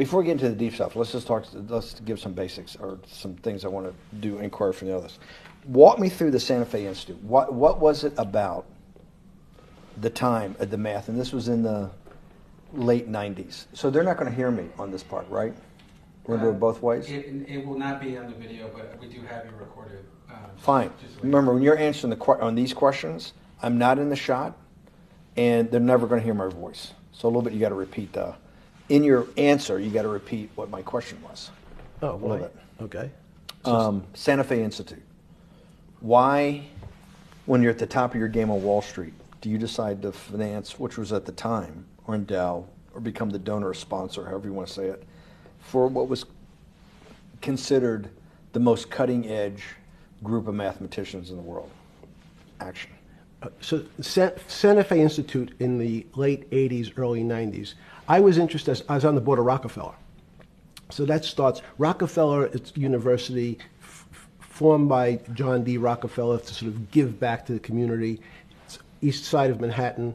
Before we get into the deep stuff, let's give some basics or some things I want to do inquiry from the others. Walk me through the Santa Fe Institute. What was it about the time of the math? And this was in the late 90s. So they're not going to hear me on this part, right? We're going to do it both ways? It will not be on the video, but we do have you recorded. Fine. Remember, when you're answering on these questions, I'm not in the shot, and they're never going to hear my voice. So a little bit you got to repeat in your answer, you got to repeat what my question was. Oh, a little bit. Okay. Santa Fe Institute. Why, when you're at the top of your game on Wall Street, do you decide to finance, which was at the time, or endow, or become the donor or sponsor, however you want to say it, for what was considered the most cutting-edge group of mathematicians in the world? Action. So Santa Fe Institute in the late 80s, early 90s, I was interested, I was on the board of Rockefeller. So that starts, Rockefeller University, formed by John D. Rockefeller to sort of give back to the community. It's east side of Manhattan,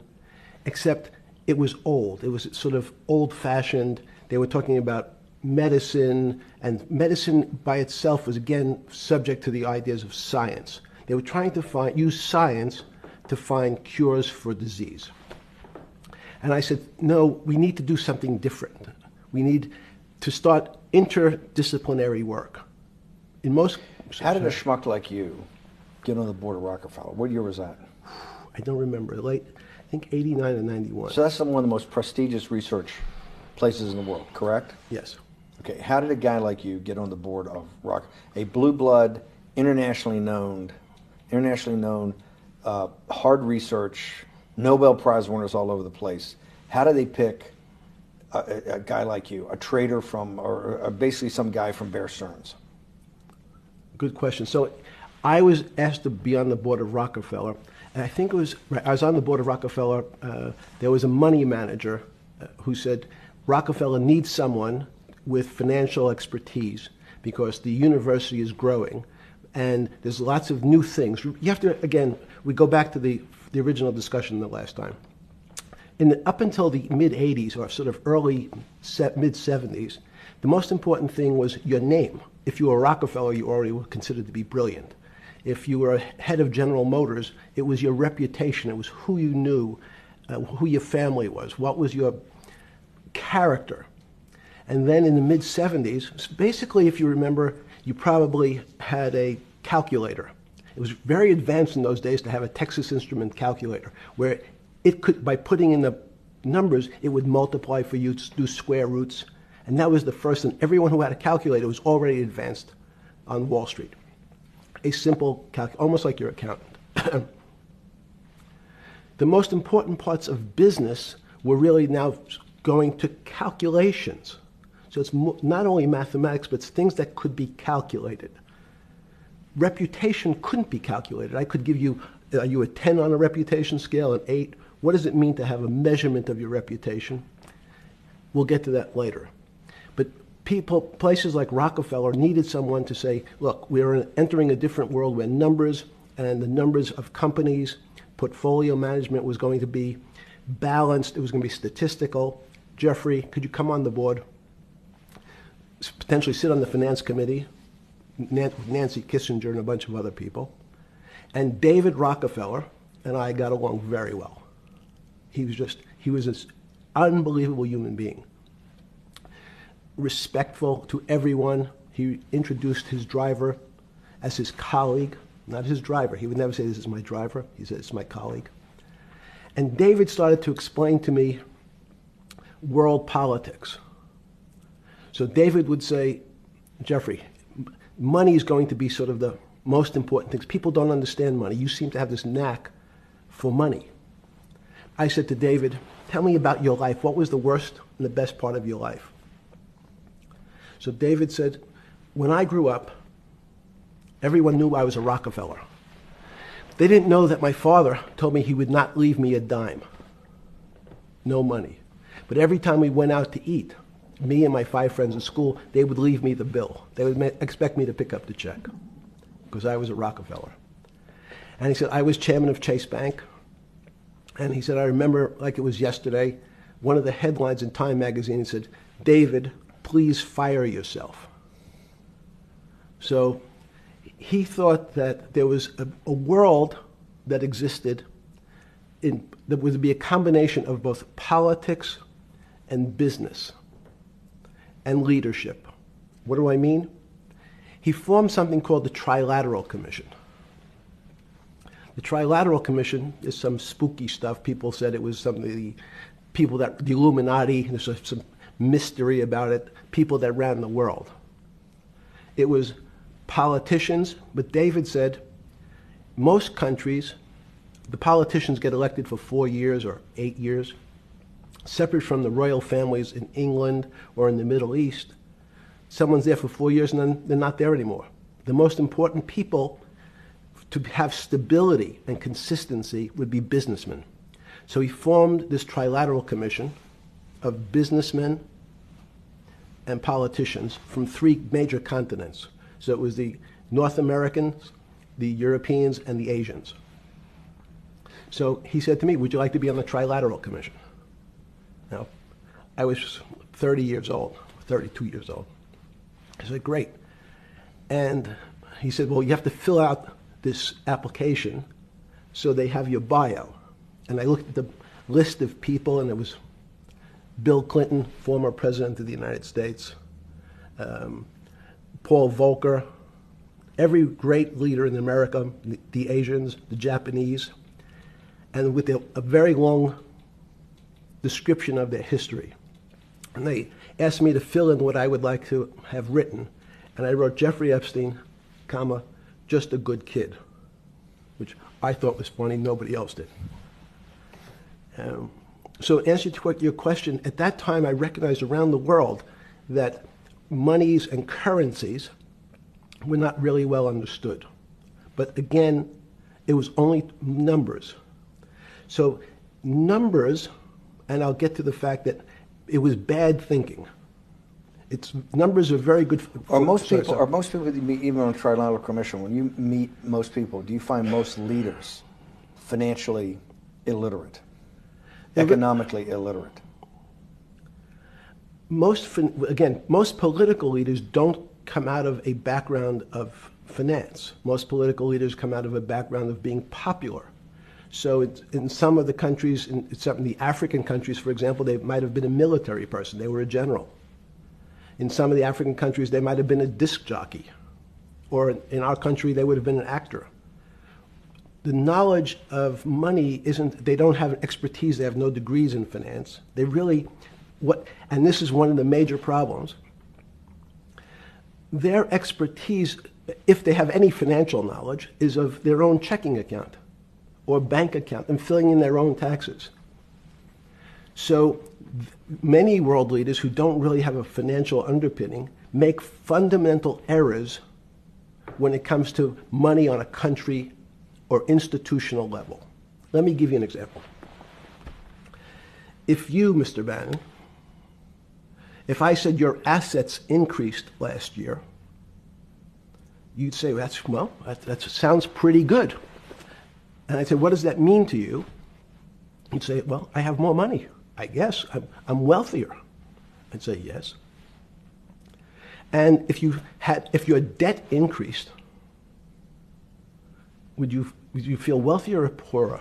except it was old. It was sort of old-fashioned. They were talking about medicine, and medicine by itself was, again, subject to the ideas of science. They were trying to use science to find cures for disease. And I said, no, we need to do something different. We need to start interdisciplinary work. In most... How did a schmuck like you get on the board of Rockefeller? What year was that? I don't remember. Late, I think 89 or 91. So that's one of the most prestigious research places in the world, correct? Yes. Okay, how did a guy like you get on the board of a blue blood, internationally known, hard research, Nobel Prize winners all over the place? How do they pick a guy like you, a trader from, or basically some guy from Bear Stearns? Good question. So I was asked to be on the board of Rockefeller, and I think I was on the board of Rockefeller. There was a money manager who said, Rockefeller needs someone with financial expertise because the university is growing and there's lots of new things. You have to, again, we go back to the original discussion the last time. Up until the mid-'80s or sort of mid-'70s, the most important thing was your name. If you were Rockefeller, you already were considered to be brilliant. If you were head of General Motors, it was your reputation. It was who you knew, who your family was, what was your character. And then in the mid-'70s, basically, if you remember, you probably had a calculator. It was very advanced in those days to have a Texas Instrument calculator, where it could, by putting in the numbers, it would multiply for you to do square roots. And that was the first, and everyone who had a calculator was already advanced on Wall Street. A simple calculator, almost like your accountant. The most important parts of business were really now going to calculations. So it's not only mathematics, but it's things that could be calculated. Reputation couldn't be calculated. I could give you, are you a 10 on a reputation scale, an 8? What does it mean to have a measurement of your reputation? We'll get to that later. But places like Rockefeller needed someone to say, look, we're entering a different world where numbers and the numbers of companies, portfolio management was going to be balanced. It was going to be statistical. Jeffrey, could you come on the board? Potentially sit on the finance committee, Nancy Kissinger and a bunch of other people. And David Rockefeller and I got along very well. He was an unbelievable human being. Respectful to everyone. He introduced his driver as his colleague, not his driver. He would never say, this is my driver. He said, it's my colleague. And David started to explain to me world politics. So David would say, Jeffrey, money is going to be sort of the most important things. People don't understand money. You seem to have this knack for money. I said to David, tell me about your life. What was the worst and the best part of your life? So David said, when I grew up, everyone knew I was a Rockefeller. They didn't know that my father told me he would not leave me a dime. No money. But every time we went out to eat, me and my 5 friends at school, they would leave me the bill. They would expect me to pick up the check because I was a Rockefeller. And he said, I was chairman of Chase Bank. And he said, I remember like it was yesterday, one of the headlines in Time magazine said, David please fire yourself. So he thought that there was a world that existed that would be a combination of both politics and business and leadership. What do I mean? He formed something called the Trilateral Commission. The Trilateral Commission is some spooky stuff. People said it was some of the people that, the Illuminati, there's some mystery about it, people that ran the world. It was politicians, but David said most countries, the politicians get elected for 4 years or 8 years, separate from the royal families in England or in the Middle East. Someone's there for 4 years and then they're not there anymore. The most important people to have stability and consistency would be businessmen. So he formed this Trilateral Commission of businessmen and politicians from 3 major continents. So it was the North Americans, the Europeans, and the Asians. So he said to me, would you like to be on the Trilateral Commission? Now, I was 30 years old, 32 years old. I said, great. And he said, well, you have to fill out this application so they have your bio. And I looked at the list of people, and it was Bill Clinton, former president of the United States, Paul Volcker, every great leader in America, the Asians, the Japanese, and with a very long description of their history. And they asked me to fill in what I would like to have written. And I wrote Jeffrey Epstein, comma, just a good kid, which I thought was funny, nobody else did. So in answer to your question, at that time I recognized around the world that monies and currencies were not really well understood. But again, it was only numbers. So numbers, and I'll get to the fact that it was bad thinking. Numbers are very good. Are most people that you meet, even on a Trilateral Commission, when you meet most people, do you find most leaders financially illiterate, economically illiterate? Most political leaders don't come out of a background of finance. Most political leaders come out of a background of being popular. So in some of the countries, in some of the African countries, for example, they might have been a military person. They were a general. In some of the African countries, they might have been a disc jockey. Or in our country, they would have been an actor. The knowledge of money they don't have expertise, they have no degrees in finance. They really, and this is one of the major problems, their expertise, if they have any financial knowledge, is of their own checking account or bank account and filling in their own taxes. So many world leaders who don't really have a financial underpinning make fundamental errors when it comes to money on a country or institutional level. Let me give you an example. If you, Mr. Bannon, if I said your assets increased last year, you'd say, that sounds pretty good. And I'd say, what does that mean to you? You'd say, well, I have more money. I guess I'm wealthier. I'd say yes. And if your debt increased, would you feel wealthier or poorer?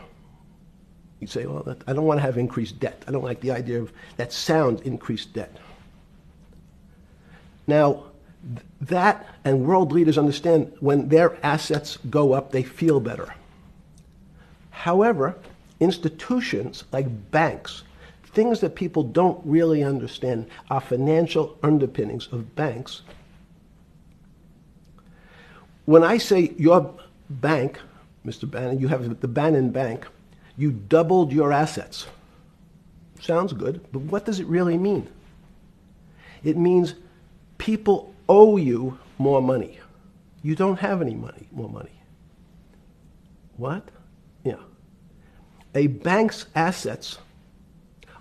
You'd say, well, I don't want to have increased debt. I don't like the idea of that sound, increased debt. Now, that and world leaders understand when their assets go up, they feel better. However, institutions like banks, things that people don't really understand are financial underpinnings of banks. When I say your bank, Mr. Bannon, you have the Bannon Bank, you doubled your assets. Sounds good, but what does it really mean? It means people owe you more money. You don't have any money, more money. What? Yeah. A bank's assets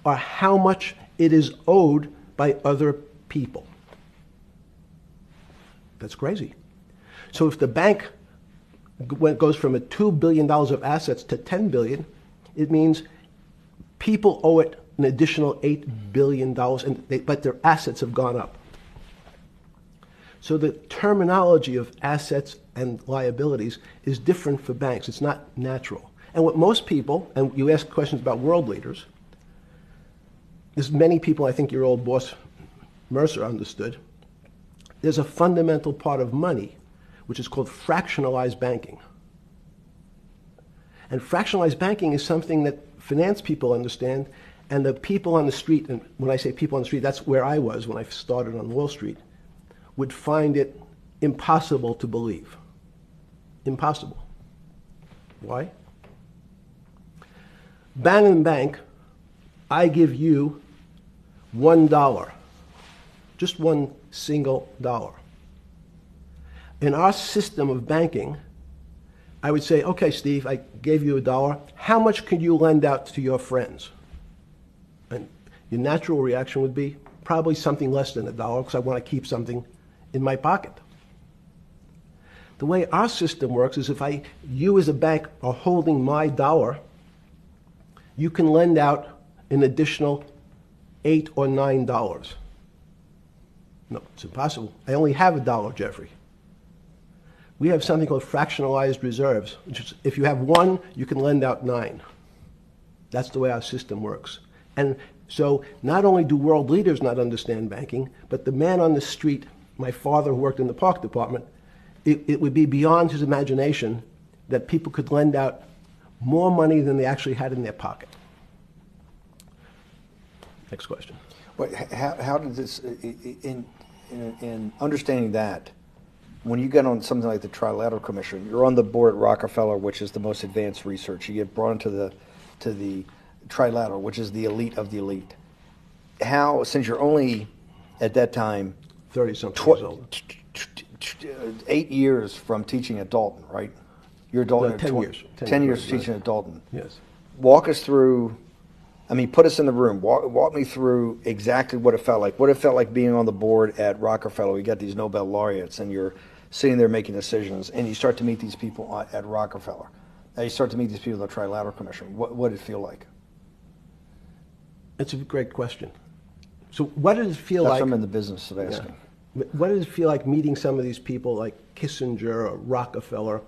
are how much it is owed by other people. That's crazy. So if the bank goes from $2 billion of assets to $10 billion, it means people owe it an additional $8 billion, but their assets have gone up. So the terminology of assets and liabilities is different for banks. It's not natural. And what most people, and you ask questions about world leaders, there's many people, I think your old boss Mercer understood, there's a fundamental part of money which is called fractionalized banking. And fractionalized banking is something that finance people understand, and the people on the street, and when I say people on the street, that's where I was when I started on Wall Street, would find it impossible to believe. Impossible. Why? Bannon Bank, I give you $1, just one single dollar. In our system of banking, I would say, okay, Steve, I gave you $1. How much could you lend out to your friends? And your natural reaction would be probably something less than $1 because I want to keep something in my pocket. The way our system works is if you as a bank are holding my dollar, you can lend out an additional $8 or $9. No, it's impossible. I only have $1, Jeffrey. We have something called fractionalized reserves, which is if you have 1, you can lend out 9. That's the way our system works. And so not only do world leaders not understand banking, but the man on the street, my father who worked in the park department, it would be beyond his imagination that people could lend out more money than they actually had in their pocket. Next question. But how did this, in understanding that, when you get on something like the Trilateral Commission, you're on the board at Rockefeller, which is the most advanced research. You get brought into the Trilateral, which is the elite of the elite. How, since you're only at that time 30-something years old. 8 years from teaching at Dalton, right? You're a Dalton. No, 10 years. 10 years teaching at Dalton. Yes. Walk us through. I mean, put us in the room. Walk me through exactly what it felt like. What it felt like being on the board at Rockefeller. You got these Nobel laureates, and you're sitting there making decisions, and you start to meet these people at Rockefeller. And you start to meet these people at the Trilateral Commission. What did it feel like? It's a great question. So what did it feel That's like? what I'm in the business of asking. Yeah. What did it feel like meeting some of these people like Kissinger or Rockefeller?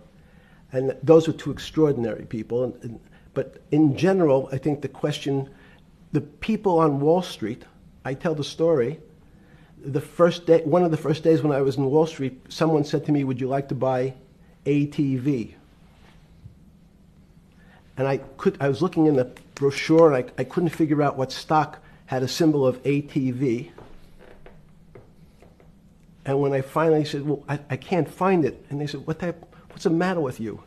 And those were two extraordinary people. But in general, I think the question, the people on Wall Street, I tell the story, the first day, one of the first days when I was in Wall Street, someone said to me, would you like to buy ATV? And I was looking in the brochure, and I couldn't figure out what stock had a symbol of ATV. And when I finally said, well, I can't find it. And they said, what's the matter with you?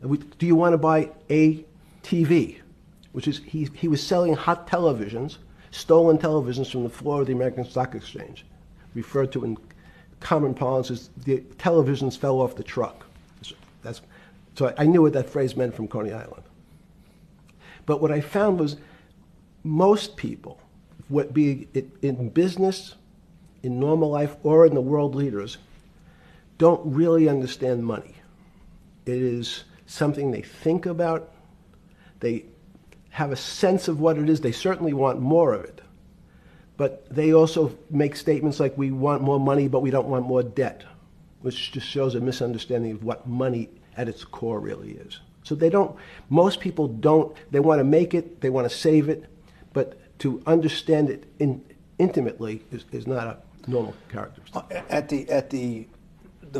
Do you want to buy ATV? Which is, he was selling hot televisions, stolen televisions from the floor of the American Stock Exchange, referred to in common parlance as the televisions fell off the truck. So I knew what that phrase meant from Coney Island. But what I found was most people, be it in business, in normal life, or in the world leaders, don't really understand money. It is something they think about. They have a sense of what it is. They certainly want more of it. But they also make statements like, we want more money, but we don't want more debt, which just shows a misunderstanding of what money at its core really is. So most people don't, they want to make it, they want to save it, but to understand it intimately is not a normal characteristic. At the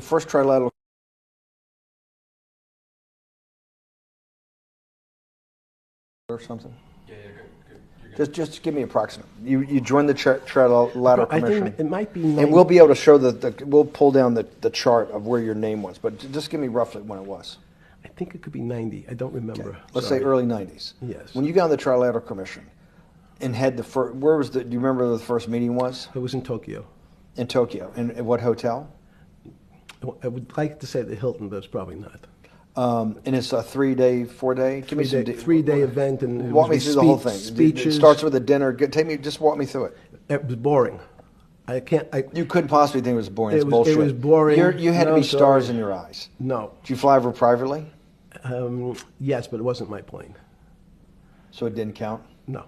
first Trilateral or something? Yeah, you're good. Just give me approximate. You joined the Trilateral I Commission. think it might be And we'll be able to show we'll pull down the chart of where your name was, but just give me roughly when it was. I think it could be 90. I don't remember. Okay. Let's say early 90s. Yes. When you got on the Trilateral Commission and had the first, do you remember where the first meeting was? It was in Tokyo. In Tokyo. And at what hotel? I would like to say the Hilton, but it's probably not. And it's a 3-day, 4-day? Give me some 3-day event. And walk me through the whole thing. Speeches. It starts with a dinner. Just walk me through it. It was boring. You couldn't possibly think it was boring. It's bullshit. It was boring. You had to be stars in your eyes. No. Did you fly over privately? Yes, but it wasn't my plane. So it didn't count? No.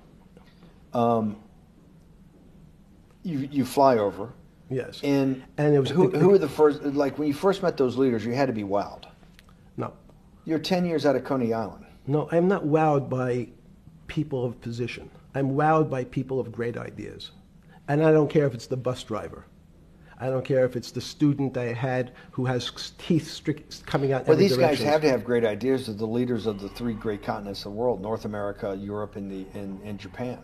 You fly over. Yes. And it was who were the first? Like when you first met those leaders, you had to be wowed. No. You're 10 years out of Coney Island. No, I'm not wowed by people of position. I'm wowed by people of great ideas. And I don't care if it's the bus driver. I don't care if it's the student I had who has teeth coming out in Well, every these direction. guys have to have great ideas. They're the leaders of the three great continents of the world: North America, Europe, and Japan.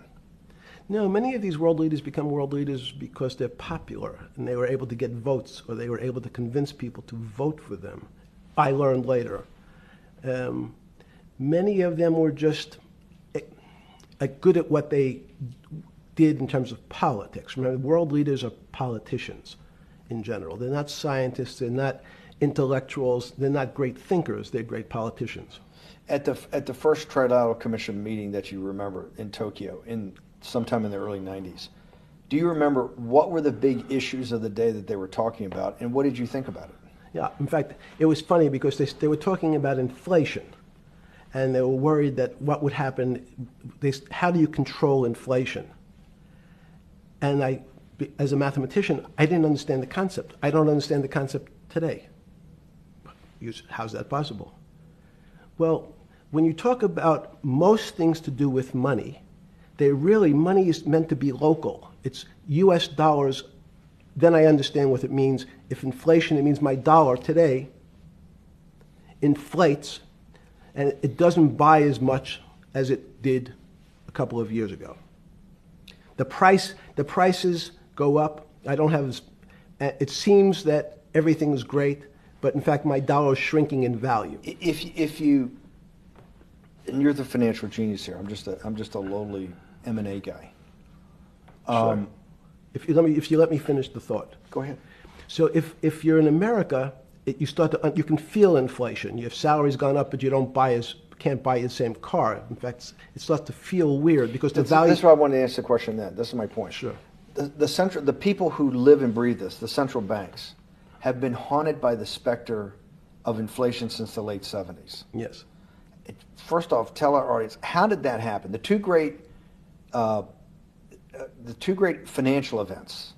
No, many of these world leaders become world leaders because they're popular and they were able to get votes or they were able to convince people to vote for them. I learned later. Many of them were just good at what they did in terms of politics. Remember, world leaders are politicians in general. They're not scientists, they're not intellectuals, they're not great thinkers, they're great politicians. At the first Trilateral Commission meeting that you remember in Tokyo, sometime in the early 90s, do you remember what were the big issues of the day that they were talking about, and what did you think about it? Yeah, in fact, it was funny because they were talking about inflation, and they were worried that what would happen, how do you control inflation? And as a mathematician, I didn't understand the concept. I don't understand the concept today. How's that possible? Well, when you talk about most things to do with money, money is meant to be local. It's US dollars. Then I understand what it means. If inflation, it means my dollar today inflates and it doesn't buy as much as it did a couple of years ago. The prices go up. It seems that everything is great, but in fact my dollar is shrinking in value. If you, and you're the financial genius here. I'm just a lowly M&A guy. Sure. If you let me finish the thought. Go ahead. So if you're in America, you can feel inflation. Your salary's gone up, but you can't buy the same car. In fact, it starts to feel weird because the value. That's why I wanted to answer the question then. This is my point. Sure. The people who live and breathe this, the central banks, have been haunted by the specter of inflation since the late 70s. Yes. First off, tell our audience, how did that happen? The two great financial events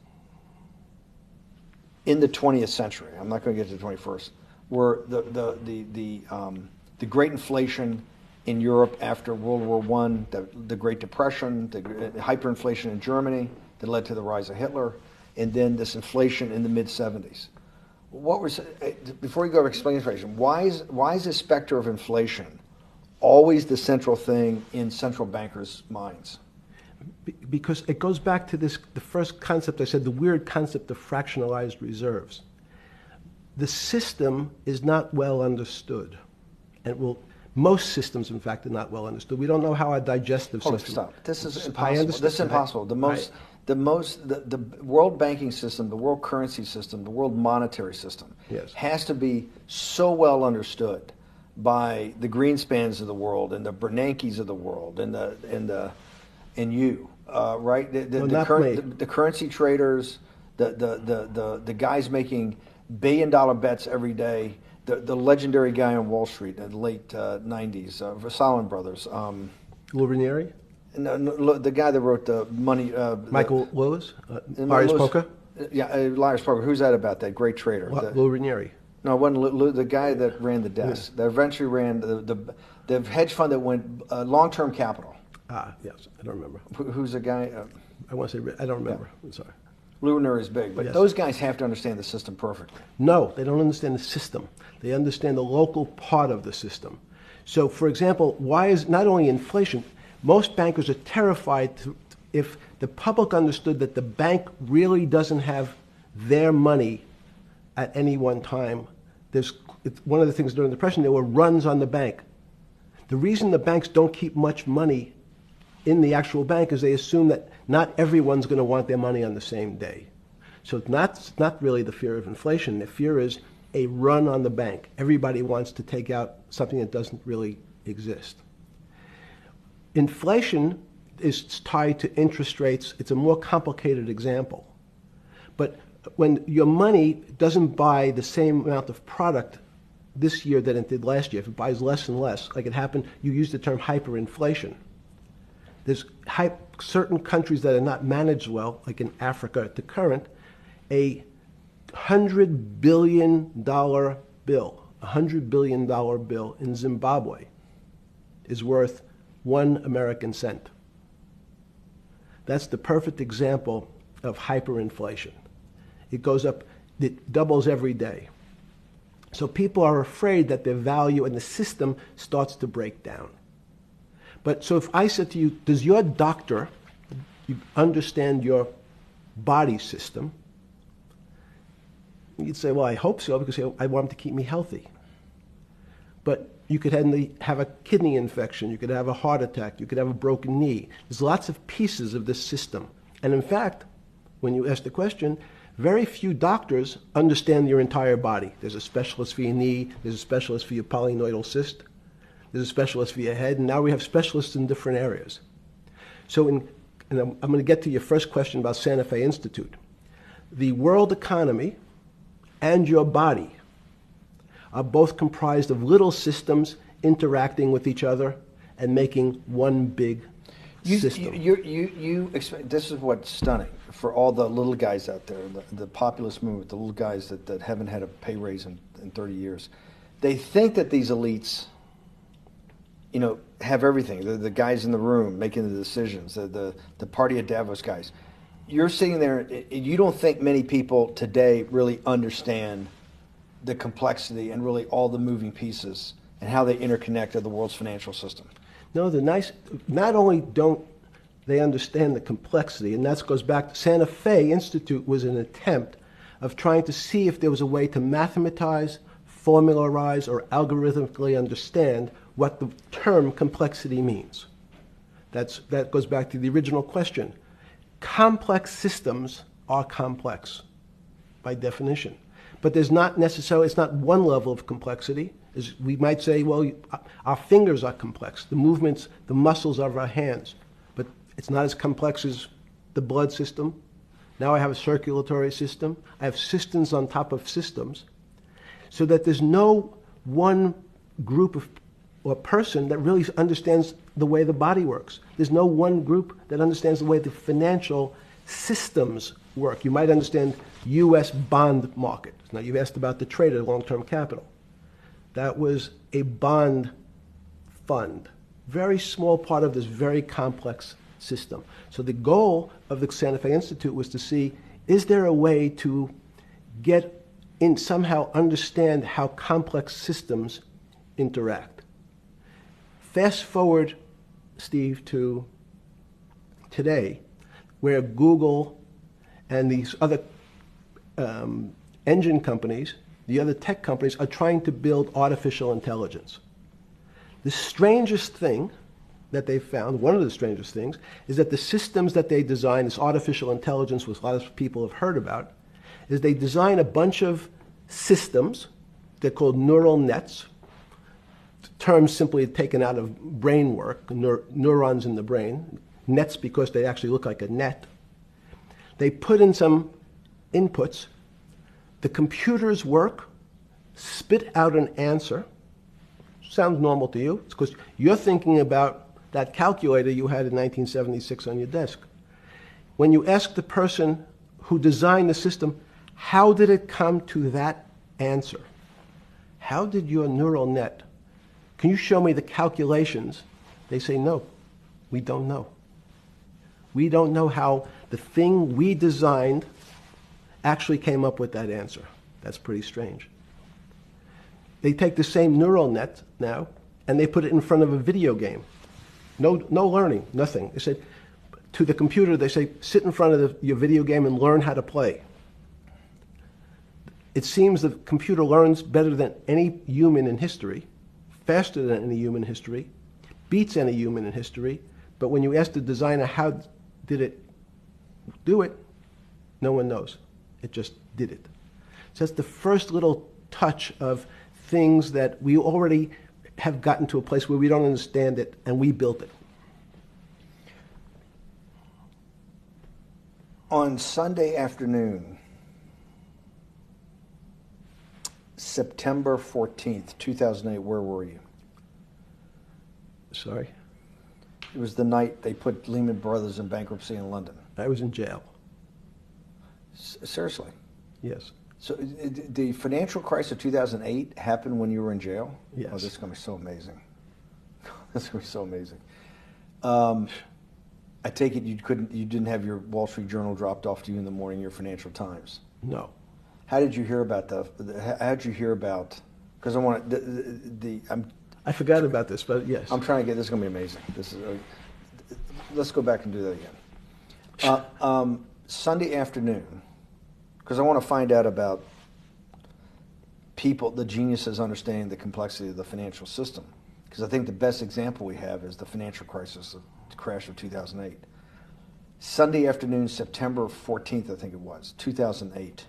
in the 20th century, I'm not going to get to the 21st, were the great inflation in Europe after World War I, the Great Depression, the hyperinflation in Germany that led to the rise of Hitler, and then this inflation in the mid-70s. Before you go to explain inflation, why is the specter of inflation always the central thing in central bankers' minds? Because it goes back to the first concept I said, the weird concept of fractionalized reserves. The system is not well understood. And most systems, in fact, are not well understood. We don't know how our digestive system. Stop. This is impossible. I understand. This is impossible. The world banking system, the world currency system, the world monetary system has to be so well understood by the Greenspans of the world and the Bernankes of the world and you, right? The currency traders, the guys making billion-dollar bets every day. The legendary guy on Wall Street in the late 90s, Salomon Brothers. Lou Ranieri? No, the guy that wrote the money. Michael Lewis? Liar's Poker? Yeah, Liar's Poker. Who's that about? That great trader. Lou Ranieri. No, it wasn't Lou, the guy that ran the desk. That eventually ran the hedge fund that went long-term capital. Yes, I don't remember. Who's the guy? I want to say, I don't remember. Yeah. I'm sorry. Lou Ranieri is big, but those guys have to understand the system perfectly. No, they don't understand the system. They understand the local part of the system. So, for example, why is not only inflation, most bankers are terrified if the public understood that the bank really doesn't have their money at any one time. One of the things during the Depression, there were runs on the bank. The reason the banks don't keep much money in the actual bank is they assume that not everyone's going to want their money on the same day. So it's not really the fear of inflation. The fear is a run on the bank. Everybody wants to take out something that doesn't really exist. Inflation is tied to interest rates. It's a more complicated example. But when your money doesn't buy the same amount of product this year than it did last year, if it buys less and less, like it happened, you use the term hyperinflation. There's certain countries that are not managed well, like in Africa at the current, A $100 billion bill, $100 billion bill in Zimbabwe is worth 1 American cent. That's the perfect example of hyperinflation. It goes up, it doubles every day. So people are afraid that their value in the system starts to break down. But so if I said to you, does your doctor understand your body system? You'd say, well, I hope so, because I want him to keep me healthy. But you could have a kidney infection, you could have a heart attack, you could have a broken knee. There's lots of pieces of this system. And in fact, when you ask the question, very few doctors understand your entire body. There's a specialist for your knee, there's a specialist for your polynoidal cyst, there's a specialist for your head, and now we have specialists in different areas. So and I'm going to get to your first question about Santa Fe Institute. The world economy and your body are both comprised of little systems interacting with each other and making one big system. This is what's stunning for all the little guys out there, the populist movement, the little guys that haven't had a pay raise in 30 years. They think that these elites, have everything. The guys in the room making the decisions, the party at Davos guys. You're sitting there, you don't think many people today really understand the complexity and really all the moving pieces and how they interconnect to the world's financial system. No, not only don't they understand the complexity, and that goes back to Santa Fe Institute was an attempt of trying to see if there was a way to mathematize, formularize, or algorithmically understand what the term complexity means. That goes back to the original question. Complex systems are complex by definition. But there's not necessarily, it's not one level of complexity. We might say, well, our fingers are complex, the movements, the muscles of our hands, but it's not as complex as the blood system. Now I have a circulatory system. I have systems on top of systems, so that there's no one group of or person that really understands the way the body works. There's no one group that understands the way the financial systems work. You might understand U.S. bond market. Now, you've asked about the trade of long-term capital. That was a bond fund, very small part of this very complex system. So the goal of the Santa Fe Institute was to see, is there a way to get in, somehow understand how complex systems interact? Fast forward, Steve, to today, where Google and these other engine companies, the other tech companies, are trying to build artificial intelligence. The strangest thing that they found, one of the strangest things, is that the systems that they design, this artificial intelligence, which a lot of people have heard about, is they design a bunch of systems. They're called neural nets. Terms simply taken out of brain work, neurons in the brain. Nets because they actually look like a net. They put in some inputs. The computers work, spit out an answer. Sounds normal to you. It's because you're thinking about that calculator you had in 1976 on your desk. When you ask the person who designed the system, how did it come to that answer? How did your neural net, can you show me the calculations? They say, no, we don't know. We don't know how the thing we designed actually came up with that answer. That's pretty strange. They take the same neural net now, and they put it in front of a video game. No learning, nothing. They said, to the computer, they say, sit in front of your video game and learn how to play. It seems the computer learns better than any human in history, faster than any human in history, beats any human in history, but when you ask the designer how did it do it, no one knows. It just did it. So that's the first little touch of things that we already have gotten to a place where we don't understand it, and we built it. On Sunday afternoon, September 14th, 2008, where were you? Sorry? It was the night they put Lehman Brothers in bankruptcy in London. I was in jail. Seriously. Yes. So the financial crisis of 2008 happened when you were in jail? Yes. Oh, this is going to be so amazing. This is going to be so amazing. I take it you didn't have your Wall Street Journal dropped off to you in the morning, your Financial Times. No. How did you hear about because I want I forgot about this, but yes. I'm trying to get, this is going to be amazing. Let's go back and do that again. Sunday afternoon, because I want to find out about people, the geniuses understanding the complexity of the financial system. Because I think the best example we have is the financial crisis, the crash of 2008. Sunday afternoon, September 14th, I think it was, 2008,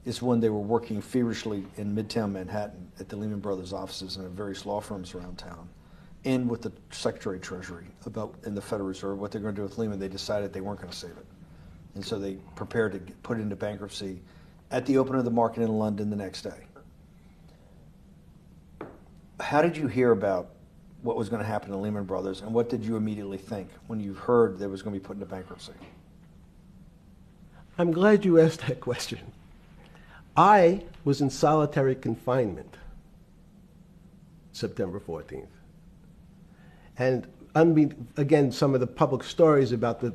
is when they were working feverishly in Midtown Manhattan at the Lehman Brothers offices and at various law firms around town, and with the Secretary of Treasury and the Federal Reserve, what they're going to do with Lehman. They decided they weren't going to save it. And so they prepared to put it into bankruptcy at the open of the market in London the next day. How did you hear about what was going to happen to Lehman Brothers, and what did you immediately think when you heard that it was going to be put into bankruptcy? I'm glad you asked that question. I was in solitary confinement September 14th. And again, some of the public stories about the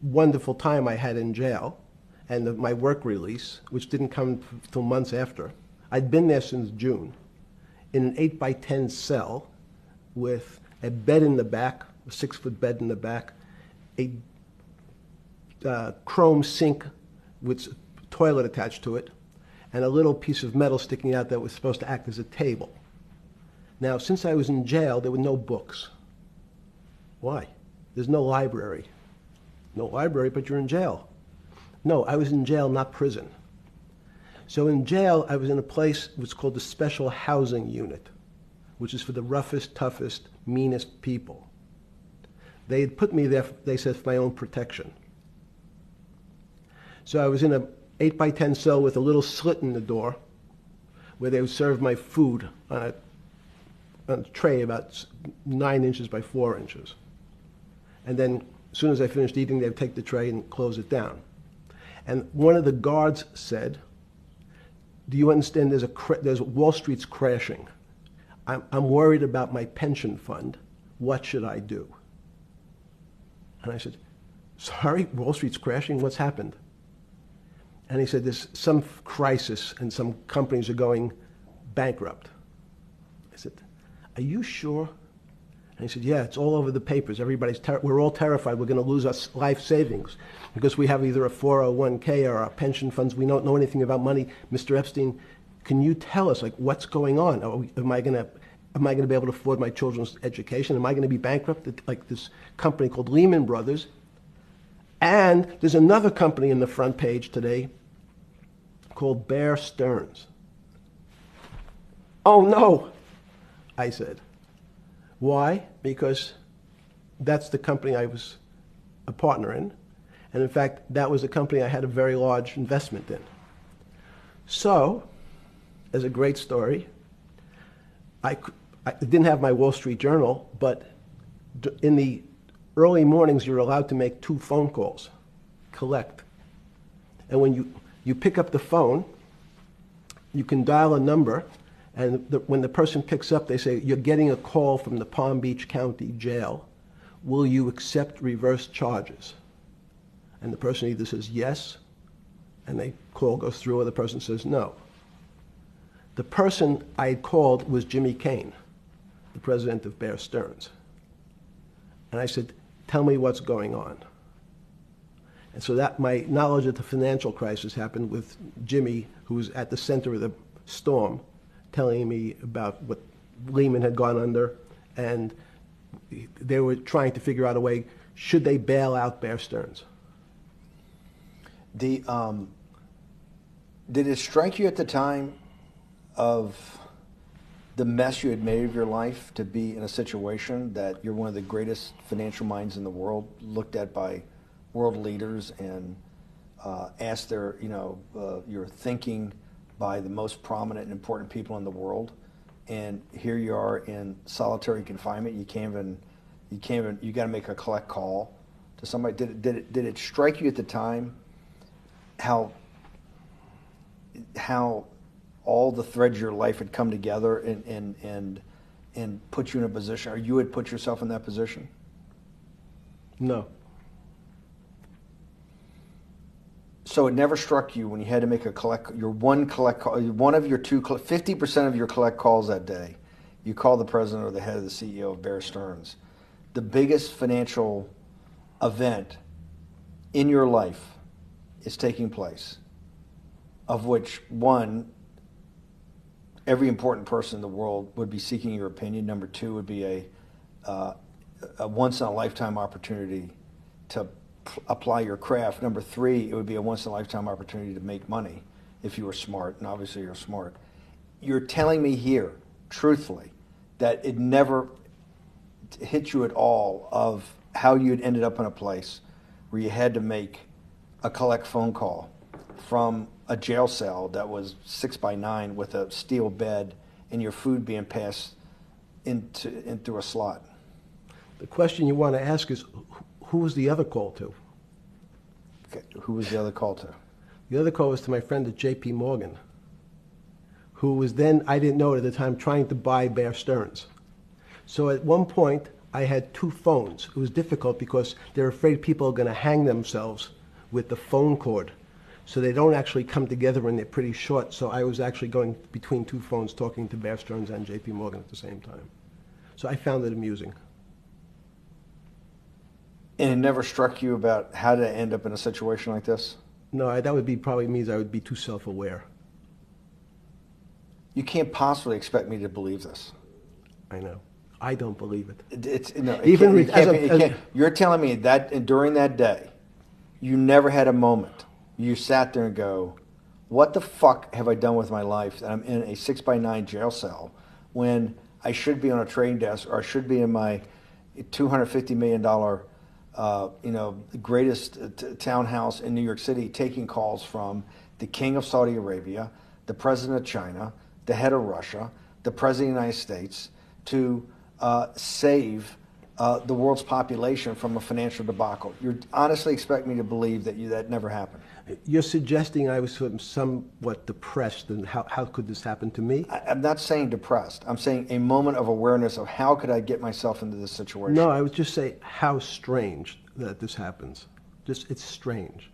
wonderful time I had in jail and my work release, which didn't come till months after. I'd been there since June in an 8x10 cell with a bed in the back, a 6-foot bed in the back, a chrome sink with a toilet attached to it, and a little piece of metal sticking out that was supposed to act as a table. Now, since I was in jail, there were no books. Why? There's no library. No library, but you're in jail. No, I was in jail, not prison. So in jail, I was in a place which was called the Special Housing Unit, which is for the roughest, toughest, meanest people. They had put me there, they said, for my own protection. So I was in a 8x10 cell with a little slit in the door where they would serve my food on a tray about 9 inches by 4 inches. And then as soon as I finished eating, they would take the tray and close it down. And one of the guards said, do you understand there's Wall Street's crashing. I'm worried about my pension fund. What should I do? And I said, sorry, Wall Street's crashing? What's happened? And he said, there's some crisis and some companies are going bankrupt. I said, are you sure? And he said, yeah, it's all over the papers. We're all terrified we're going to lose our life savings because we have either a 401k or our pension funds. We don't know anything about money. Mr. Epstein, can you tell us, what's going on? Am I going to be able to afford my children's education? Am I going to be bankrupt like this company called Lehman Brothers? And there's another company in the front page today called Bear Stearns. Oh, no, I said. Why? Because that's the company I was a partner in. And in fact, that was a company I had a very large investment in. So, as a great story, I didn't have my Wall Street Journal, but in the early mornings, you're allowed to make 2 phone calls, collect. And when you pick up the phone, you can dial a number, and when the person picks up, they say, you're getting a call from the Palm Beach County Jail. Will you accept reverse charges? And the person either says yes, and the call goes through, or the person says no. The person I had called was Jimmy Kane, the president of Bear Stearns. And I said, tell me what's going on. And so that my knowledge of the financial crisis happened with Jimmy, who was at the center of the storm, telling me about what Lehman had gone under, and they were trying to figure out a way, should they bail out Bear Stearns? Did it strike you at the time of the mess you had made of your life to be in a situation that you're one of the greatest financial minds in the world, looked at by world leaders and asked your thinking by the most prominent and important people in the world, and here you are in solitary confinement. You got to make a collect call to somebody. Did it strike you at the time how all the threads of your life had come together and put you in a position, or you had put yourself in that position? No. So it never struck you when you had to make one of your 50% of your collect calls that day, you call the president or the head of the CEO of Bear Stearns. The biggest financial event in your life is taking place, of which one, every important person in the world would be seeking your opinion. Number two would be a once-in-a-lifetime opportunity to apply your craft. Number three, it would be a once-in-a-lifetime opportunity to make money if you were smart, and obviously you're smart. You're telling me here, truthfully, that it never hit you at all of how you'd ended up in a place where you had to make a collect phone call from a jail cell that was 6x9 with a steel bed and your food being passed in through a slot. The question you want to ask is, who was the other call to? Okay. Who was the other call to? The other call was to my friend at J.P. Morgan, who was then, I didn't know it at the time, trying to buy Bear Stearns. So at one point, I had two phones. It was difficult because they're afraid people are going to hang themselves with the phone cord. So they don't actually come together and they're pretty short. So I was actually going between two phones talking to Bear Stearns and J.P. Morgan at the same time. So I found it amusing. And it never struck you about how to end up in a situation like this? No, that would be probably means I would be too self-aware. You can't possibly expect me to believe this. I know. I don't believe it. You're telling me that during that day, you never had a moment. You sat there and go, what the fuck have I done with my life that I'm in a 6x9 jail cell when I should be on a trading desk or I should be in my $250 million greatest townhouse in New York City taking calls from the king of Saudi Arabia, the president of China, the head of Russia, the president of the United States to save the world's population from a financial debacle. You honestly expect me to believe that never happened? You're suggesting I was somewhat depressed, and how could this happen to me? I'm not saying depressed. I'm saying a moment of awareness of how could I get myself into this situation. No, I would just say how strange that this happens. It's strange.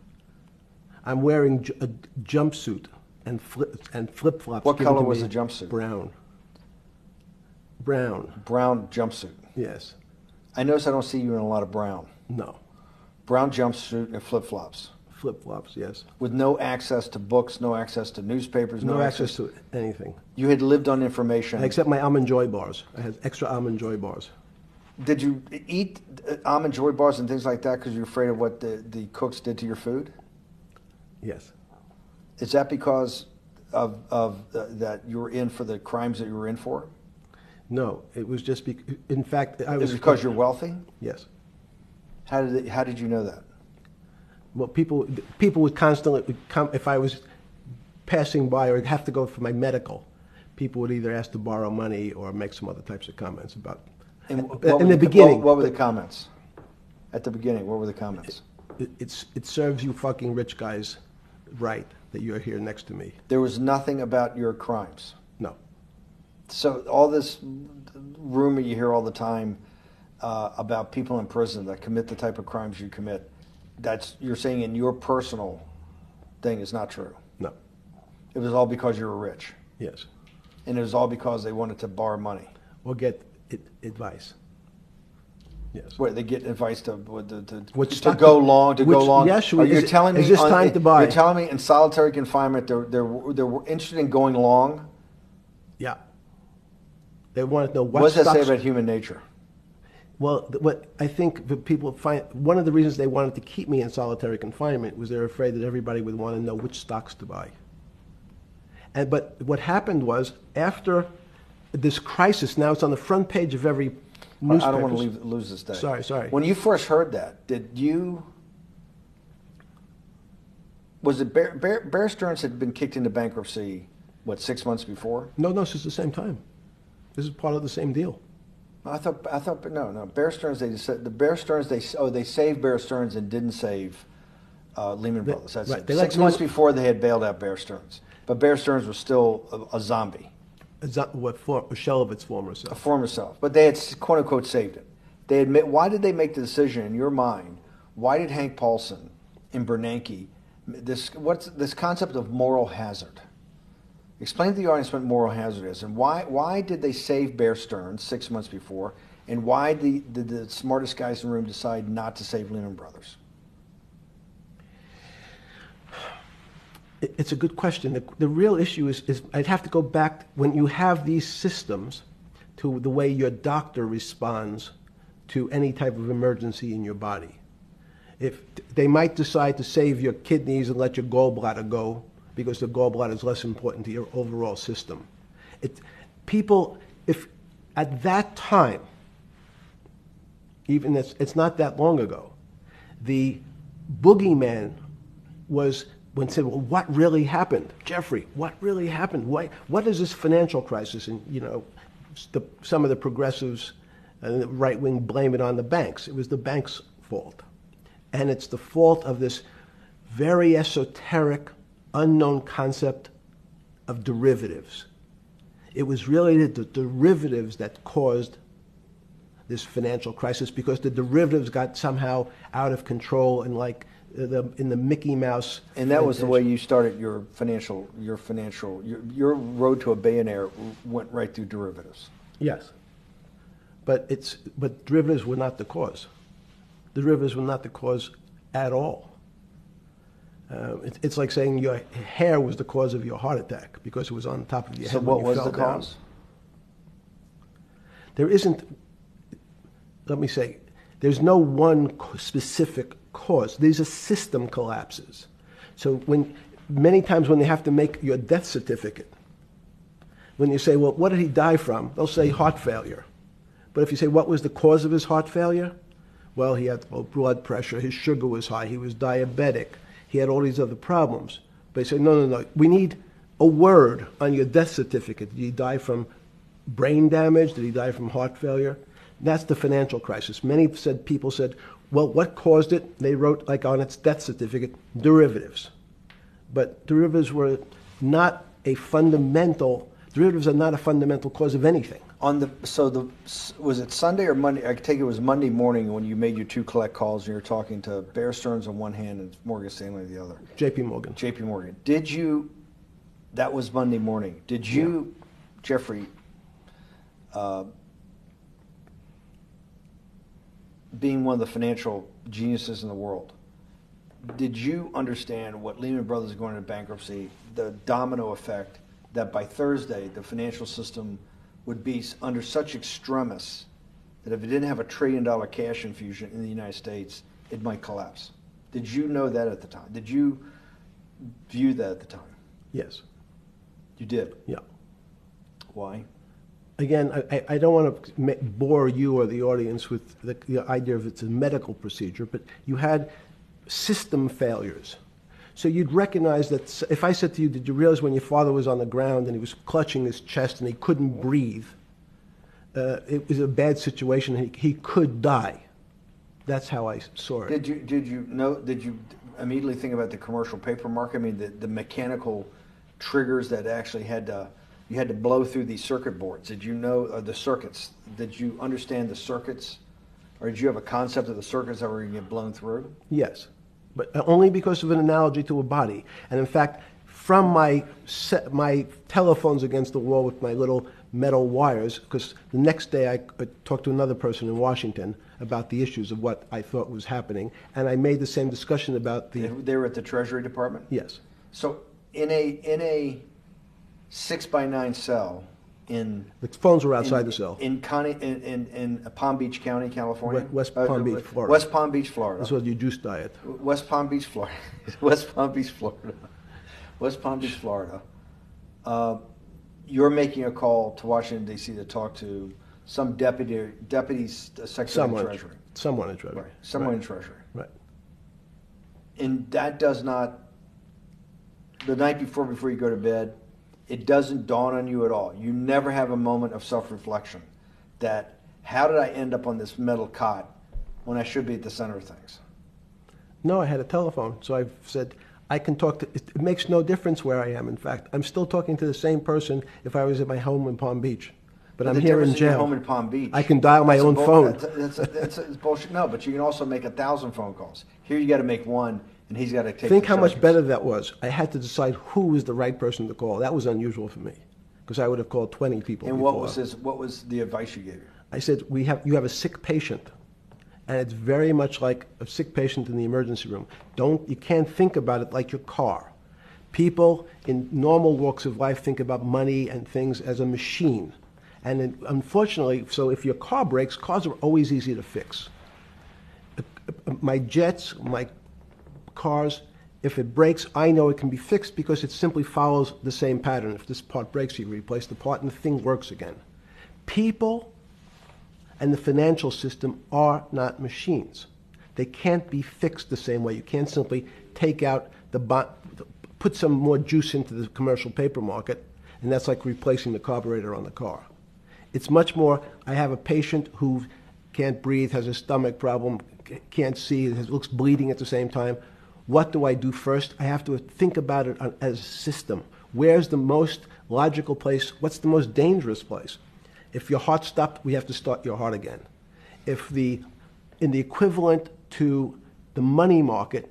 I'm wearing a jumpsuit and flip-flops. What color was the jumpsuit? Brown. Brown. Brown jumpsuit. Yes. I notice I don't see you in a lot of brown. No. Brown jumpsuit and flip-flops. Flip-flops, yes. With no access to books, no access to newspapers, no access to anything. You had lived on information. Except my Almond Joy bars. I had extra Almond Joy bars. Did you eat Almond Joy bars and things like that because you're afraid of what the cooks did to your food? Yes. Is that because of that you were in for the crimes that you were in for? No, it was just in fact, I was. Is it because you're wealthy? Yes. How did you know that? Well, people would constantly come if I was passing by or have to go for my medical. People would either ask to borrow money or make some other types of comments about. In the beginning, what were the comments? At the beginning, what were the comments? It serves you fucking rich guys right that you're here next to me. There was nothing about your crimes. No. So all this rumor you hear all the time about people in prison that commit the type of crimes you commit, you're saying in your personal thing is not true. No. It was all because you were rich. Yes. And it was all because they wanted to borrow money. Or get advice. Yes. Where they get advice to go long. Yes. You're telling me is this time to buy? You're telling me in solitary confinement they're interested in going long. Yeah. They want to know what does that say about human nature? Well, what I think that people find, one of the reasons they wanted to keep me in solitary confinement was they're afraid that everybody would want to know which stocks to buy. But what happened was, after this crisis, now it's on the front page of every newspaper. I don't want to lose this day. Sorry. When you first heard that, was it Bear Stearns had been kicked into bankruptcy, 6 months before? No, this is the same time. This is part of the same deal. I thought, no. Bear Stearns, they saved Bear Stearns and didn't save Lehman Brothers. That's right. it. They let 6 months Lehman- before they had bailed out Bear Stearns. But Bear Stearns was still a zombie, A shell of its former a self. former self. But they had, quote unquote, saved it. They admit, why did they make the decision in your mind? Why did Hank Paulson and Bernanke, what's this concept of moral hazard? Explain to the audience what moral hazard is, and why did they save Bear Stearns 6 months before, and why did the smartest guys in the room decide not to save Lehman Brothers? It's a good question. The real issue is I'd have to go back when you have these systems to the way your doctor responds to any type of emergency in your body. If they might decide to save your kidneys and let your gallbladder go because the gallbladder is less important to your overall system. If at that time, even it's not that long ago, the boogeyman was when said, well, what really happened? Jeffrey, what really happened? What is this financial crisis? And, some of the progressives and the right wing blame it on the banks. It was the banks' fault. And it's the fault of this very esoteric, unknown concept of derivatives. It was really the derivatives that caused this financial crisis because the derivatives got somehow out of control and in the Mickey Mouse. And that was the way you started your road to a billionaire went right through derivatives. Yes. But derivatives were not the cause. Derivatives were not the cause at all. It's like saying your hair was the cause of your heart attack because it was on top of your head. So what when you was fell the down. cause? There isn't, let me say, there's no one specific cause. These are system collapses. So many times when they have to make your death certificate, when you say, well, what did he die from? They'll say heart failure. But if you say, what was the cause of his heart failure? Well, he had low blood pressure, his sugar was high, he was diabetic, he had all these other problems. But they say, no, we need a word on your death certificate. Did he die from brain damage? Did he die from heart failure? That's the financial crisis. Many people said, well, what caused it? They wrote, like on its death certificate, derivatives. But derivatives are not a fundamental cause of anything. Was it Sunday or Monday? I take it was Monday morning when you made your two collect calls and you were talking to Bear Stearns on one hand and Morgan Stanley on the other. J.P. Morgan. J.P. Morgan. That was Monday morning. Did you, Jeffrey, being one of the financial geniuses in the world, did you understand what Lehman Brothers is going into bankruptcy, the domino effect, that by Thursday the financial system would be under such extremis that if it didn't have $1 trillion cash infusion in the United States, it might collapse? Did you know that at the time? Did you view that at the time? Yes. You did? Yeah. Why? Again, I don't want to bore you or the audience with the idea of it's a medical procedure, but you had system failures. So you'd recognize that if I said to you, did you realize when your father was on the ground and he was clutching his chest and he couldn't breathe, it was a bad situation and he could die. That's how I saw it. Did you immediately think about the commercial paper market? I mean, the mechanical triggers that actually you had to blow through these circuit boards. Did you know the circuits? Did you understand the circuits? Or did you have a concept of the circuits that were going to get blown through? Yes, but only because of an analogy to a body. And in fact, from my telephones against the wall with my little metal wires, because the next day I talked to another person in Washington about the issues of what I thought was happening, and I made the same discussion about the... They were at the Treasury Department? Yes. So in a 6x9 cell in... The phones were outside the cell. In Palm Beach County, California? West Palm Beach, Florida. West Palm Beach, Florida. This was your juice diet. West Palm Beach, Florida. West Palm Beach, Florida. West Palm Beach, Florida. You're making a call to Washington, D.C. to talk to some deputy secretary of Treasury. Someone in Treasury. Right. Someone in Treasury. Right. And that does not, the night before you go to bed, it doesn't dawn on you at all. You never have a moment of self-reflection that, how did I end up on this metal cot when I should be at the center of things? No, I had a telephone. So I've said, I can talk to, it makes no difference where I am, in fact. I'm still talking to the same person if I was at my home in Palm Beach. But I'm the here in difference is you're jail. home in Palm Beach. I can dial my That's a own phone. That's bullshit. No, but you can also make 1,000 phone calls. Here you got to make one, and he's got to take. Think the how much charges. better that was. I had to decide who was the right person to call. That was unusual for me because I would have called 20 people And before. what was the advice you gave him? I said, you have a sick patient, and it's very much like a sick patient in the emergency room. You can't think about it like your car. People in normal walks of life think about money and things as a machine. And unfortunately, so if your car breaks, cars are always easy to fix. My jets, my cars, if it breaks, I know it can be fixed because it simply follows the same pattern. If this part breaks, you replace the part and the thing works again. People and the financial system are not machines. They can't be fixed the same way. You can't simply take out put some more juice into the commercial paper market, and that's like replacing the carburetor on the car. It's much more, I have a patient who can't breathe, has a stomach problem, can't see, looks bleeding at the same time. What do I do first? I have to think about it as a system. Where's the most logical place? What's the most dangerous place? If your heart stopped, we have to start your heart again. In the equivalent to the money market,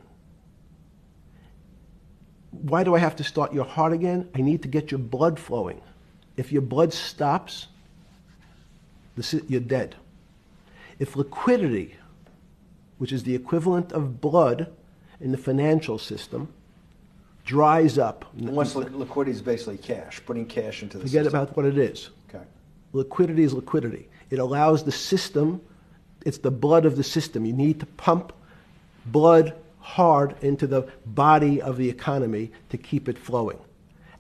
why do I have to start your heart again? I need to get your blood flowing. If your blood stops, you're dead. If liquidity, which is the equivalent of blood in the financial system, dries up. And once liquidity is basically cash, putting cash into the Forget system. about what it is. Okay. Liquidity is liquidity. It allows the system, it's the blood of the system. You need to pump blood hard into the body of the economy to keep it flowing.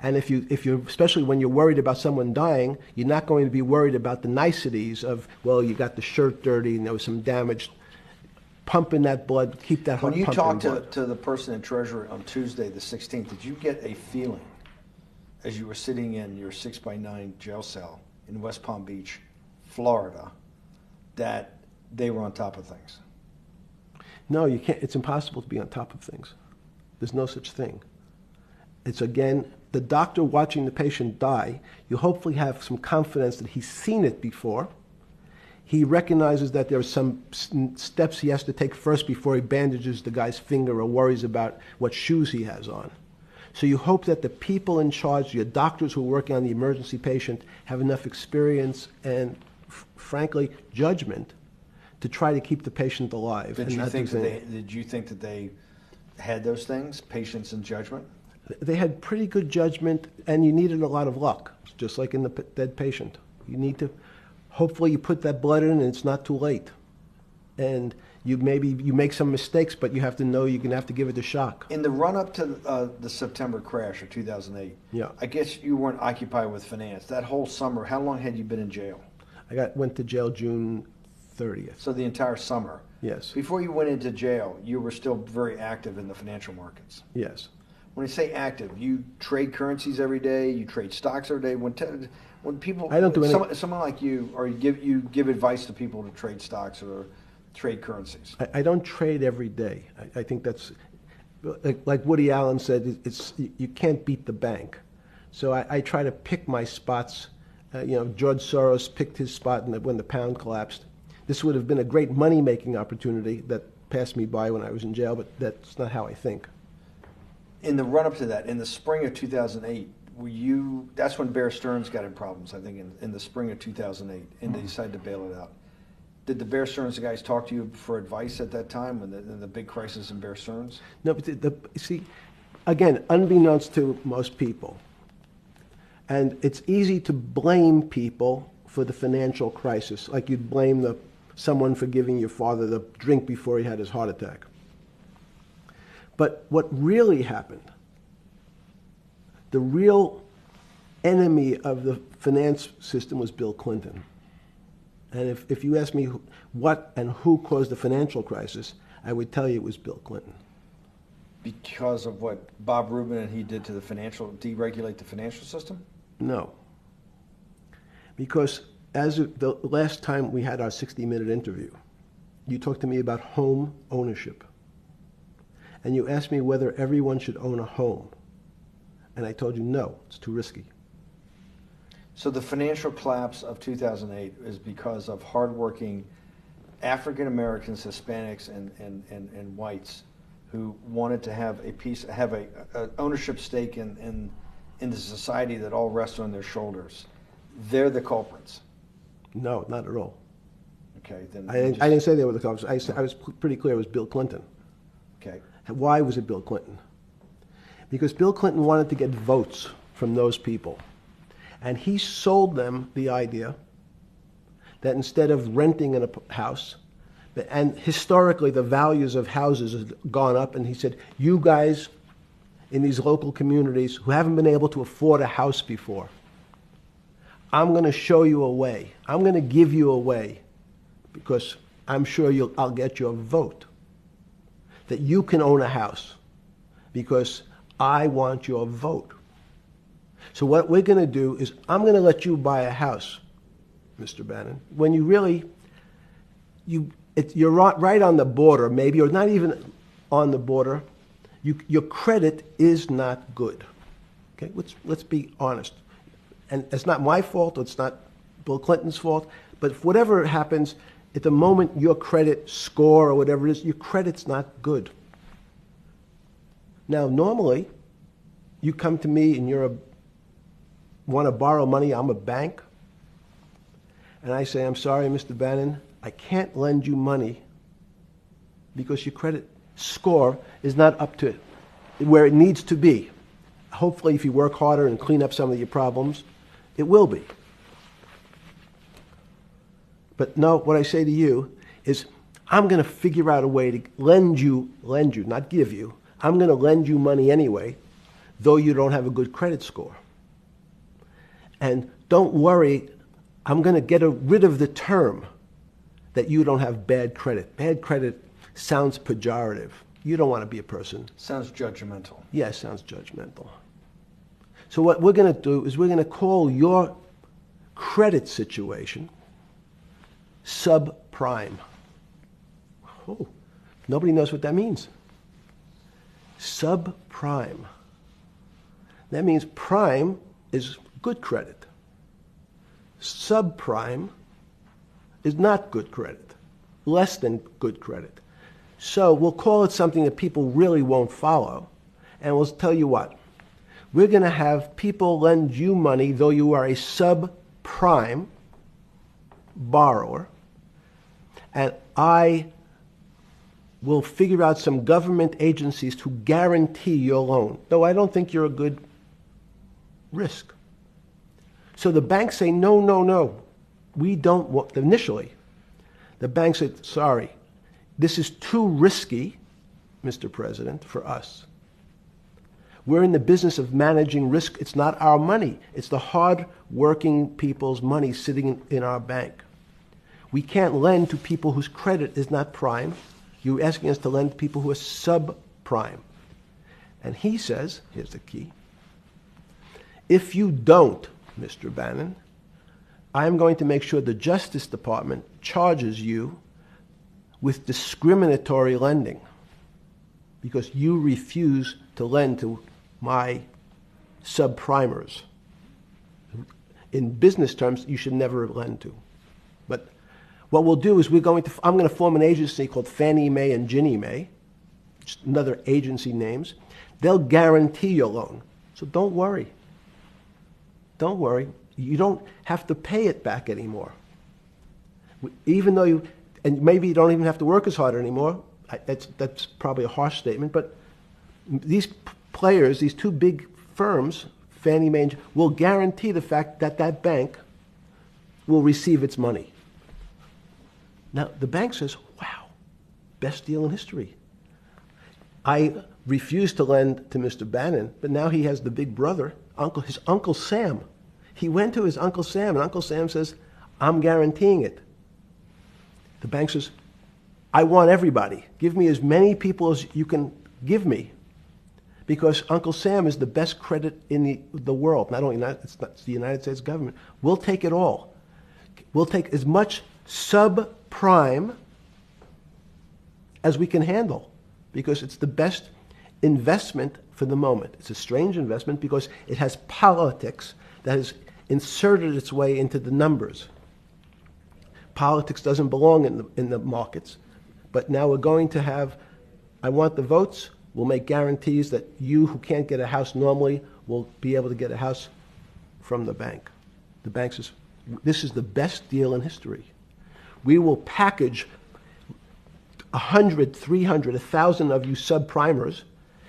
And if you're, especially when you're worried about someone dying, you're not going to be worried about the niceties of, well, you got the shirt dirty and there was some damage. Pump in that blood, keep that heart When you pumping talked blood. to the person in Treasury on Tuesday, the 16th, did you get a feeling as you were sitting in your 6x9 jail cell in West Palm Beach, Florida, that they were on top of things? No, you can't. It's impossible to be on top of things. There's no such thing. It's, again, the doctor watching the patient die. You hopefully have some confidence that he's seen it before. He recognizes that there are some steps he has to take first before he bandages the guy's finger or worries about what shoes he has on. So you hope that the people in charge, your doctors who are working on the emergency patient, have enough experience and, frankly, judgment to try to keep the patient alive. Did you think that they had those things, patience and judgment? They had pretty good judgment, and you needed a lot of luck, just like in the dead patient. You need to, hopefully you put that blood in and it's not too late. And you make some mistakes, but you have to know you're going to have to give it a shock. In the run-up to the September crash of 2008, Yeah. I guess you weren't occupied with finance. That whole summer, how long had you been in jail? Went to jail June 30th. So the entire summer. Yes. Before you went into jail, you were still very active in the financial markets. Yes. When I say active, you trade currencies every day, you trade stocks every day. When people, I don't do any. someone like you, or you give advice to people to trade stocks or trade currencies. I don't trade every day. I think that's, like Woody Allen said, you can't beat the bank. So I try to pick my spots. George Soros picked his spot when the pound collapsed. This would have been a great money-making opportunity that passed me by when I was in jail, but that's not how I think. In the run-up to that, in the spring of 2008, that's when Bear Stearns got in problems, I think, in the spring of 2008, and they decided to bail it out. Did the Bear Stearns guys talk to you for advice at that time when the big crisis in Bear Stearns? No, but see, again, unbeknownst to most people, and it's easy to blame people for the financial crisis, like you'd blame someone for giving your father the drink before he had his heart attack. But what really happened, the real enemy of the finance system was Bill Clinton. And if you ask me what and who caused the financial crisis, I would tell you it was Bill Clinton. Because of what Bob Rubin and he did to deregulate the financial system? No. Because as of the last time we had our 60-minute interview, you talked to me about home ownership. and you asked me whether everyone should own a home. And I told you, no, it's too risky. So the financial collapse of 2008 is because of hardworking African Americans, Hispanics, and whites who wanted to have a ownership stake in the society that all rests on their shoulders. They're the culprits. No, not at all. Okay, then I didn't say they were the culprits. I was pretty clear it was Bill Clinton. Okay. Why was it Bill Clinton? Because Bill Clinton wanted to get votes from those people. And he sold them the idea that instead of renting in a house, and historically the values of houses have gone up, and he said, you guys in these local communities who haven't been able to afford a house before, I'm going to show you a way. I'm going to give you a way because I'm sure I'll get your vote that you can own a house because I want your vote. So what we're going to do is I'm going to let you buy a house, Mr. Bannon, when you really, you're right on the border, maybe, or not even on the border. Your credit is not good. Okay, let's be honest. And it's not my fault, it's not Bill Clinton's fault, but if whatever happens, at the moment your credit score or whatever it is, your credit's not good. Now, normally, you come to me and want to borrow money, I'm a bank, and I say, I'm sorry, Mr. Bannon, I can't lend you money because your credit score is not up to where it needs to be. Hopefully, if you work harder and clean up some of your problems, it will be. But no, what I say to you is, I'm going to figure out a way to lend you, not give you. I'm going to lend you money anyway, though you don't have a good credit score. And don't worry, I'm going to get rid of the term that you don't have bad credit. Bad credit sounds pejorative. You don't want to be a person. Sounds judgmental. Yes, sounds judgmental. So what we're going to do is we're going to call your credit situation subprime. Oh, nobody knows what that means. Subprime. That means prime is good credit. Subprime is not good credit, less than good credit. So we'll call it something that people really won't follow, and we'll tell you what. We're going to have people lend you money, though you are a subprime borrower, and I will figure out some government agencies to guarantee your loan, though I don't think you're a good risk. So the banks say, no. We don't want, initially, the bank said, sorry, this is too risky, Mr. President, for us. We're in the business of managing risk. It's not our money. It's the hard-working people's money sitting in our bank. We can't lend to people whose credit is not prime. You're asking us to lend to people who are subprime. And he says, here's the key, if you don't, Mr. Bannon, I'm going to make sure the Justice Department charges you with discriminatory lending because you refuse to lend to my subprimers. In business terms, you should never lend to. But what we'll do is I'm going to form an agency called Fannie Mae and Ginnie Mae, just another agency names. They'll guarantee your loan. So don't worry. Don't worry. You don't have to pay it back anymore. Even though and maybe you don't even have to work as hard anymore. That's probably a harsh statement, but these players, these two big firms, Fannie Mae, will guarantee the fact that that bank will receive its money. Now, the bank says, wow, best deal in history. I refused to lend to Mr. Bannon, but now he has the big brother, his Uncle Sam. He went to his Uncle Sam, and Uncle Sam says, I'm guaranteeing it. The bank says, I want everybody. Give me as many people as you can give me, because Uncle Sam is the best credit in the world. Not only it's the United States government. We'll take it all. We'll take as much subprime as we can handle. because it's the best investment for the moment. It's a strange investment because it has politics that has inserted its way into the numbers. Politics doesn't belong in the markets, but now we're going to have, I want the votes, we'll make guarantees that you who can't get a house normally will be able to get a house from the bank. The bank says, this is the best deal in history. We will package 100, 300, 1,000 of you subprimers,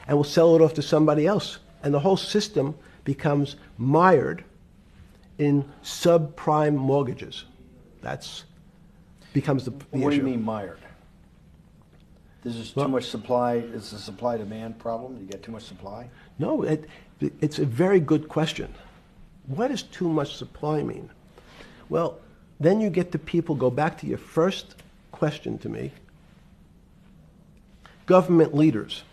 and we'll sell it off to somebody else. And the whole system becomes mired in subprime mortgages. That's becomes the What do you issue. mean mired? There's just too much supply. It's a supply-demand problem. You get too much supply. No, it's a very good question. What does too much supply mean? Well, then you get to people, go back to your first question to me, government leaders.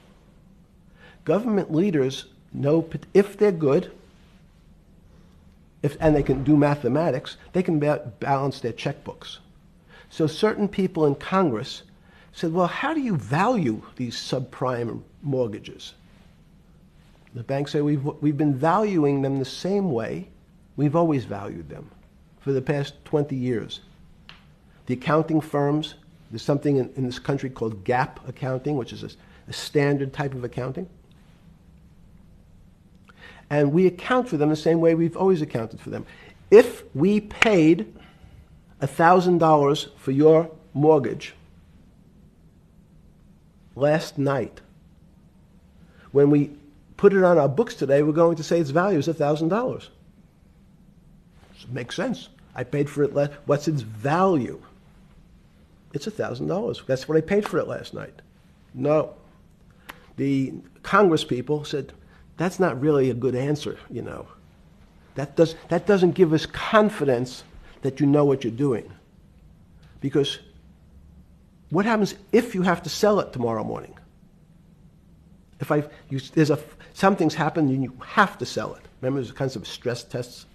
Government leaders know, if they're good, and they can do mathematics, they can balance their checkbooks. So certain people in Congress said, well, how do you value these subprime mortgages? The banks say, we've been valuing them the same way we've always valued them for the past 20 years. The accounting firms, there's something in this country called GAAP accounting, which is a standard type of accounting. And we account for them the same way we've always accounted for them. If we paid $1,000 for your mortgage last night, when we put it on our books today, we're going to say its value is $1,000. Makes sense. I paid for it last. What's its value? It's $1,000. That's what I paid for it last night. No. The Congress people said, that's not really a good answer, you know. That doesn't give us confidence that you know what you're doing. Because what happens if you have to sell it tomorrow morning? Something's happened and you have to sell it. Remember, there's kinds of stress tests.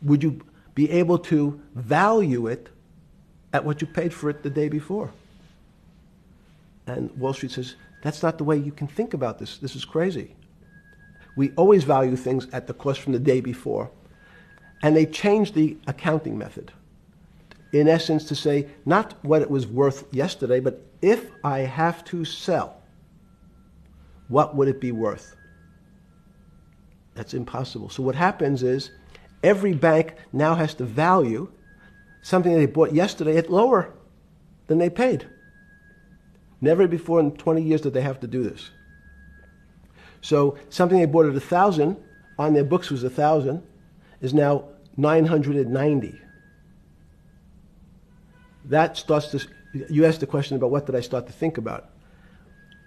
Would you be able to value it at what you paid for it the day before? And Wall Street says, that's not the way you can think about this. This is crazy. We always value things at the cost from the day before. And they changed the accounting method. In essence, to say, not what it was worth yesterday, but if I have to sell, what would it be worth? That's impossible. So what happens is, every bank now has to value something they bought yesterday at lower than they paid. Never before in 20 years did they have to do this. So something they bought at 1,000, on their books was 1,000, is now 990. That starts to, you asked the question about what did I start to think about.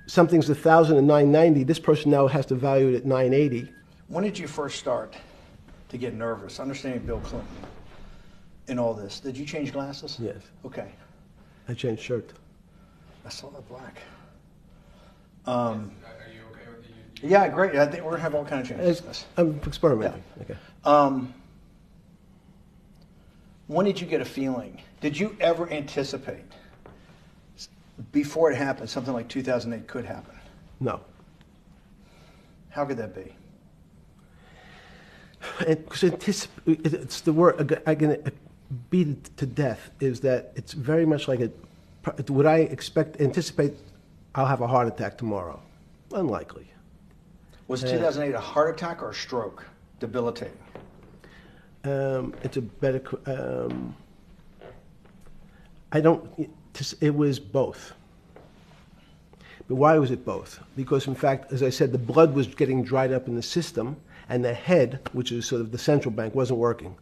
Something's 1,000 and 990, this person now has to value it at 980. When did you first start to get nervous? Understanding Bill Clinton in all this. Did you change glasses? Yes. Okay. I changed shirt. I saw that black. Are you okay with the? Yeah, great. I think we're gonna have all kinds of changes. I'm experimenting. Yeah. Okay. When did you get a feeling? Did you ever anticipate before it happened something like 2008 could happen? No. How could that be? It's the word I can beat it to death. Is that it's very much like would I anticipate I'll have a heart attack tomorrow? Unlikely. Was 2008 a heart attack or a stroke? Debilitating. It's a better. I don't. It was both. But why was it both? Because in fact, as I said, the blood was getting dried up in the system, and the head, which is sort of the central bank, wasn't working.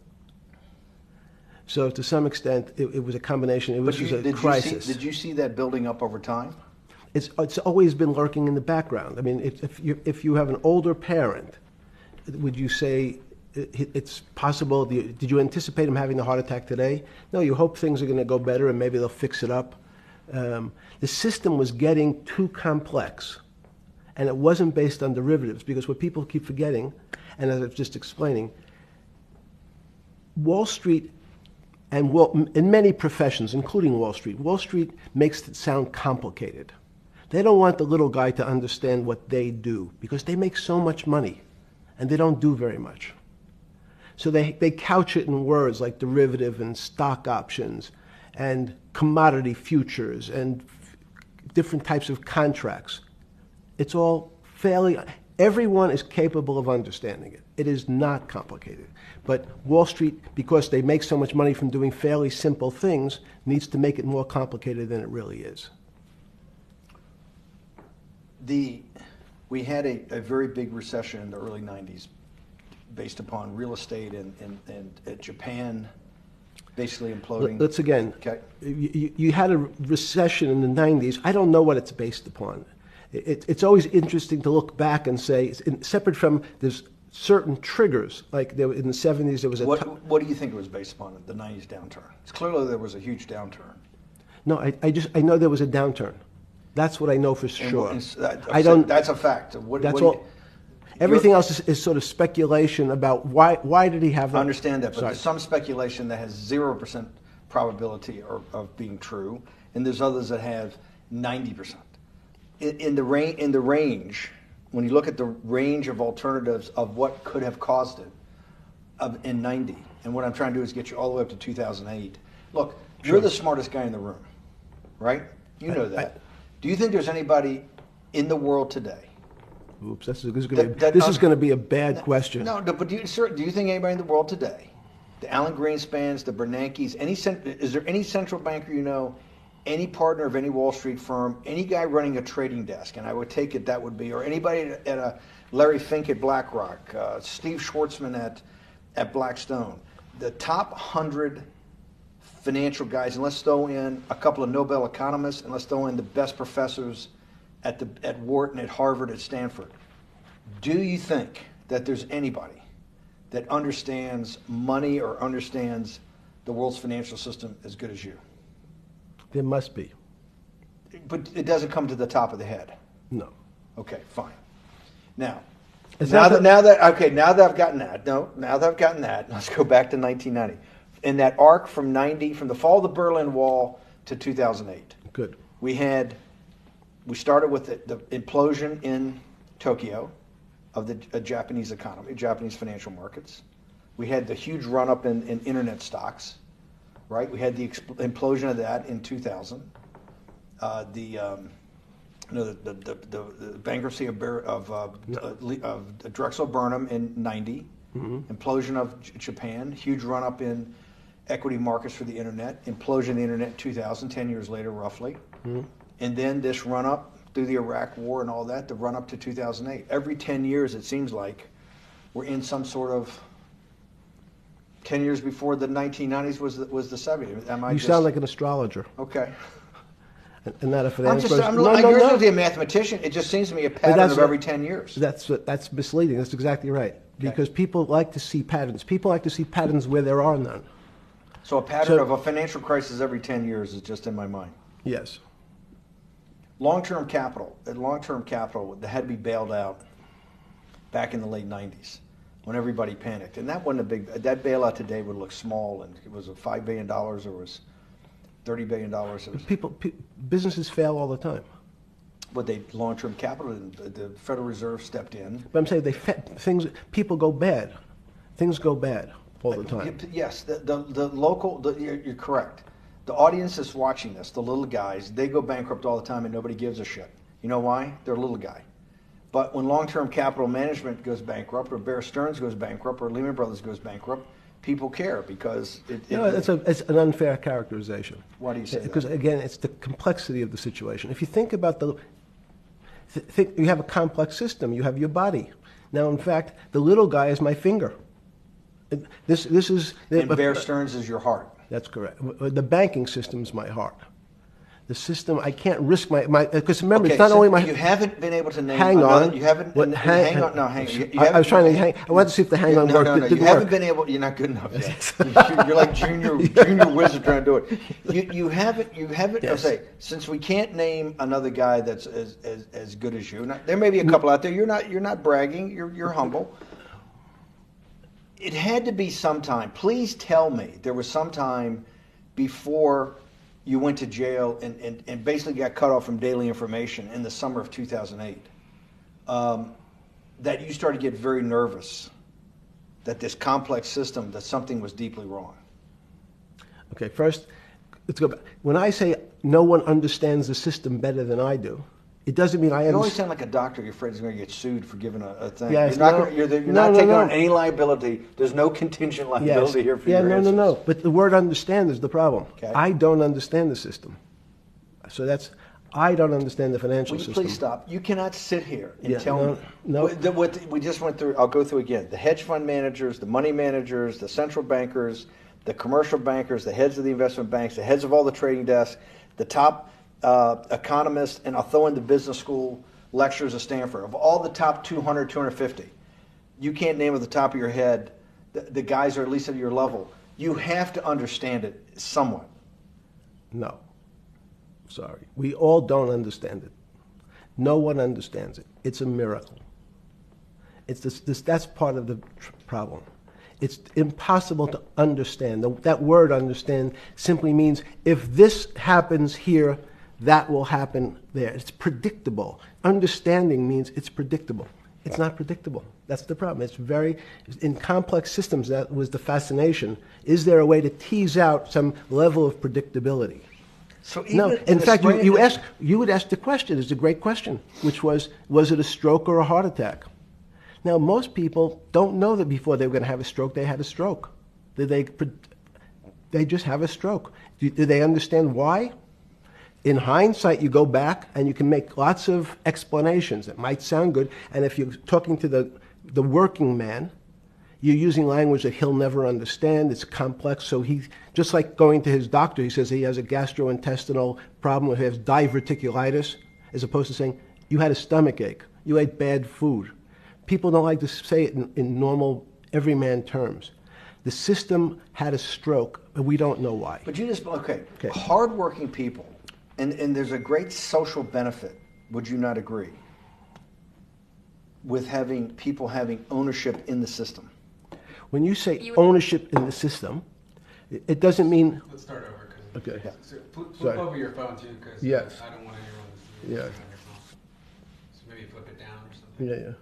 So to some extent, it was a combination. It was just a crisis. Did you see that building up over time? It's always been lurking in the background. I mean, if you have an older parent, would you say it's possible? Did you anticipate him having a heart attack today? No, you hope things are going to go better and maybe they'll fix it up. The system was getting too complex, and it wasn't based on derivatives, because what people keep forgetting, and as I was just explaining, Wall Street, and in many professions, including Wall Street makes it sound complicated. They don't want the little guy to understand what they do because they make so much money and they don't do very much. So they couch it in words like derivative and stock options and commodity futures and different types of contracts. It's all fairly, everyone is capable of understanding it. It is not complicated. But Wall Street, because they make so much money from doing fairly simple things, needs to make it more complicated than it really is. We had a very big recession in the early 90s based upon real estate and Japan basically imploding. Let's again, Okay. you had a recession in the 90s. I don't know what it's based upon. It's always interesting to look back and say, separate from there's certain triggers, like in the 70s there was a... What do you think it was based upon, the 90s downturn? It's clearly there was a huge downturn. No, I know there was a downturn. That's what I know for sure. That's a fact. That's all. Everything else is sort of speculation about why did he have that? I understand that, but Sorry. there's some speculation that has 0% probability of being true, and there's others that have 90%. In the range, when you look at the range of alternatives of what could have caused it in 90, and what I'm trying to do is get you all the way up to 2008. Look, you're the smartest guy in the room, right? You know that. Do you think there's anybody in the world today? Oops, this is going to be a bad question. No, but do you think anybody in the world today, the Alan Greenspans, the Bernankes, is there any central banker you know, any partner of any Wall Street firm, any guy running a trading desk, and I would take it that would be, or anybody at a Larry Fink at BlackRock, Steve Schwartzman at Blackstone, the top 100 financial guys, and let's throw in a couple of Nobel economists, and let's throw in the best professors at Wharton, at Harvard, at Stanford. Do you think that there's anybody that understands money or understands the world's financial system as good as you? There must be. But it doesn't come to the top of the head. No. Okay, fine. Now I've gotten that, let's go back to 1990. In that arc from the fall of the Berlin Wall to 2008. Good. We started with the implosion in Tokyo of the Japanese economy, Japanese financial markets. We had the huge run-up in internet stocks, right? We had the implosion of that in 2000. The bankruptcy of Drexel Burnham in 90. Mm-hmm. Implosion of Japan, huge run-up in equity markets for the internet, implosion of the internet in 2000, 10 years later roughly. Mm-hmm. And then this run-up through the Iraq War and all that, the run-up to 2008. Every 10 years, it seems like, we're in some sort of 10 years before the 1990s was the 70s. You sound like an astrologer. Okay. And not a financial person. You're supposed a mathematician. It just seems to me a pattern of every 10 years. That's misleading. That's exactly right. Because people like to see patterns. People like to see patterns where there are none. So a pattern of a financial crisis every 10 years is just in my mind. Yes. Long-term capital that had to be bailed out back in the late 90s when everybody panicked. And that wasn't that bailout today would look small, and it was $5 billion or was $30 billion. Businesses fail all the time. But long-term capital, the Federal Reserve stepped in. But I'm saying people go bad. Things go bad all the time. Yes, you're correct. The audience that's watching this, the little guys, they go bankrupt all the time and nobody gives a shit. You know why? They're a little guy. But when long-term capital management goes bankrupt, or Bear Stearns goes bankrupt, or Lehman Brothers goes bankrupt, people care because it's an unfair characterization. Why do you say that? Because again, it's the complexity of the situation. If you think about you have a complex system. You have your body. Now, in fact, the little guy is my finger. This is. And Bear Stearns is your heart. That's correct. The banking system is my heart. The system, I can't risk my because remember, it's not only my. You haven't been able to name. Hang on. You haven't. Hang on. No, hang on. I was trying to hang. I wanted to see if the hang on worked. No. You haven't been able. You're not good enough yet. You're like junior wizard trying to do it. You haven't. Yes. I'll say, since we can't name another guy that's as good as you. There may be a couple out there. You're not bragging. You're humble. It had to be sometime. Please tell me there was some time before you went to jail and basically got cut off from daily information in the summer of 2008, that you started to get very nervous that this complex system, that something was deeply wrong? Okay, first, let's go back. When I say no one understands the system better than I do, it doesn't mean I You always understand. sound like a doctor. You're afraid he's going to get sued for giving a thing. Yes, you're not, no. gonna, you're No, not no, taking no. on any liability. There's no contingent Yes. liability here for Yeah, your no, answers. no, no. But the word understand is the problem. Okay. I don't understand the system. So I don't understand the financial Will you system. please stop? You cannot sit here and Yeah, tell no, me. no. What we just went through, I'll go through again. The hedge fund managers, the money managers, the central bankers, the commercial bankers, the heads of the investment banks, the heads of all the trading desks, the top economists, and I'll throw in the business school lecturers at Stanford. Of all the top 200, 250, you can't name at the top of your head the guys are at least at your level. You have to understand it somewhat. No. Sorry. We all don't understand it. No one understands it. It's a miracle. It's that's part of the problem. It's impossible to understand. That word understand simply means if this happens here, that will happen there. It's predictable. Understanding means it's predictable. It's not predictable. That's the problem. In complex systems, that was the fascination. Is there a way to tease out some level of predictability? So even No. In fact, you would ask the question. It's a great question, which was it a stroke or a heart attack? Now, most people don't know that before they were going to have a stroke, they had a stroke. They just have a stroke. Do they understand why? In hindsight, you go back and you can make lots of explanations. It might sound good. And if you're talking to the working man, you're using language that he'll never understand. It's complex. So just like going to his doctor, he says he has a gastrointestinal problem, or he has diverticulitis, as opposed to saying, you had a stomach ache, you ate bad food. People don't like to say it in normal, everyman terms. The system had a stroke, but we don't know why. But you just, okay. Hardworking people, and there's a great social benefit, would you not agree, with having people having ownership in the system? When you say ownership in the system, it doesn't mean... Let's start over. Cause Okay. So flip Sorry. over your phone too, because Yes. I don't want anyone to see Yeah. what's on your phone. So maybe flip it down or something. Yeah, yeah.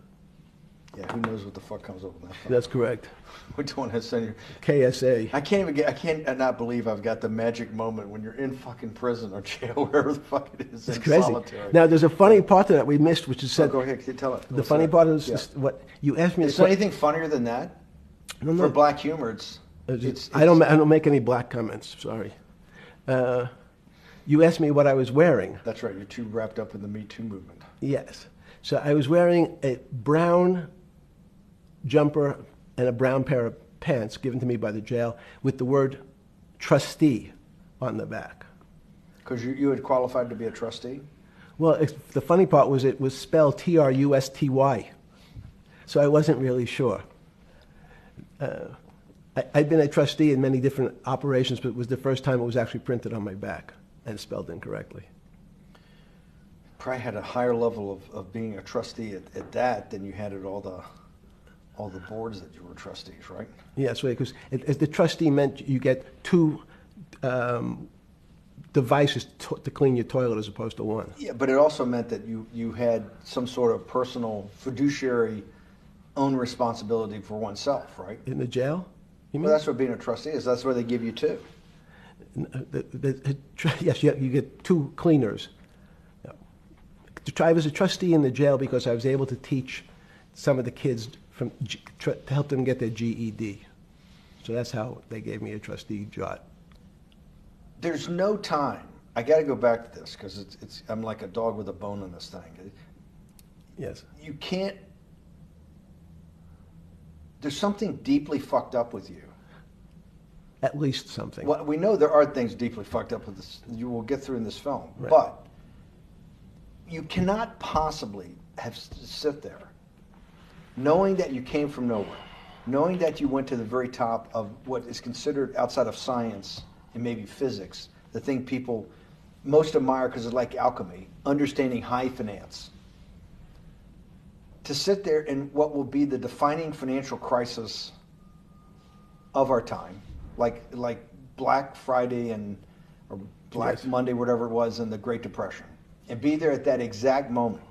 Yeah, who knows what the fuck comes up with that phone? That's correct. We don't want to send you. KSA. I can't not believe I've got the magic moment when you're in fucking prison or jail, wherever the fuck it is, It's in crazy. solitary. Now, there's a funny part to that we missed, which is So said... go ahead, tell it. The What's funny that? part is Yeah. what you asked me. Is there anything funnier than that? No, For black humor, it's I don't make any black comments. Sorry. You asked me what I was wearing. That's right. You're too wrapped up in the Me Too movement. Yes. So I was wearing a brown jumper and a brown pair of pants given to me by the jail with the word trustee on the back. Because you had qualified to be a trustee? Well, the funny part was it was spelled Trusty. So I wasn't really sure. I'd been a trustee in many different operations, but it was the first time it was actually printed on my back and spelled incorrectly. Probably had a higher level of being a trustee at that than you had at all the boards that you were trustees, right? Yes, because as the trustee meant you get two devices to clean your toilet as opposed to one. Yeah, but it also meant that you had some sort of personal fiduciary own responsibility for oneself, right? In the jail? You mean? Well, that's what being a trustee is. That's where they give you two. Yes, you get two cleaners. I was a trustee in the jail because I was able to teach some of the kids to help them get their GED. So that's how they gave me a trustee job. There's no time. I got to go back to this because I'm like a dog with a bone in this thing. Yes. You can't. There's something deeply fucked up with you. At least something. Well, we know there are things deeply fucked up with this. You will get through in this film, Right. but you cannot possibly sit there, knowing that you came from nowhere, knowing that you went to the very top of what is considered outside of science and maybe physics, the thing people most admire because it's like alchemy, understanding high finance. To sit there in what will be the defining financial crisis of our time, like Black Friday or Black Yes. Monday, whatever it was, in the Great Depression, and be there at that exact moment,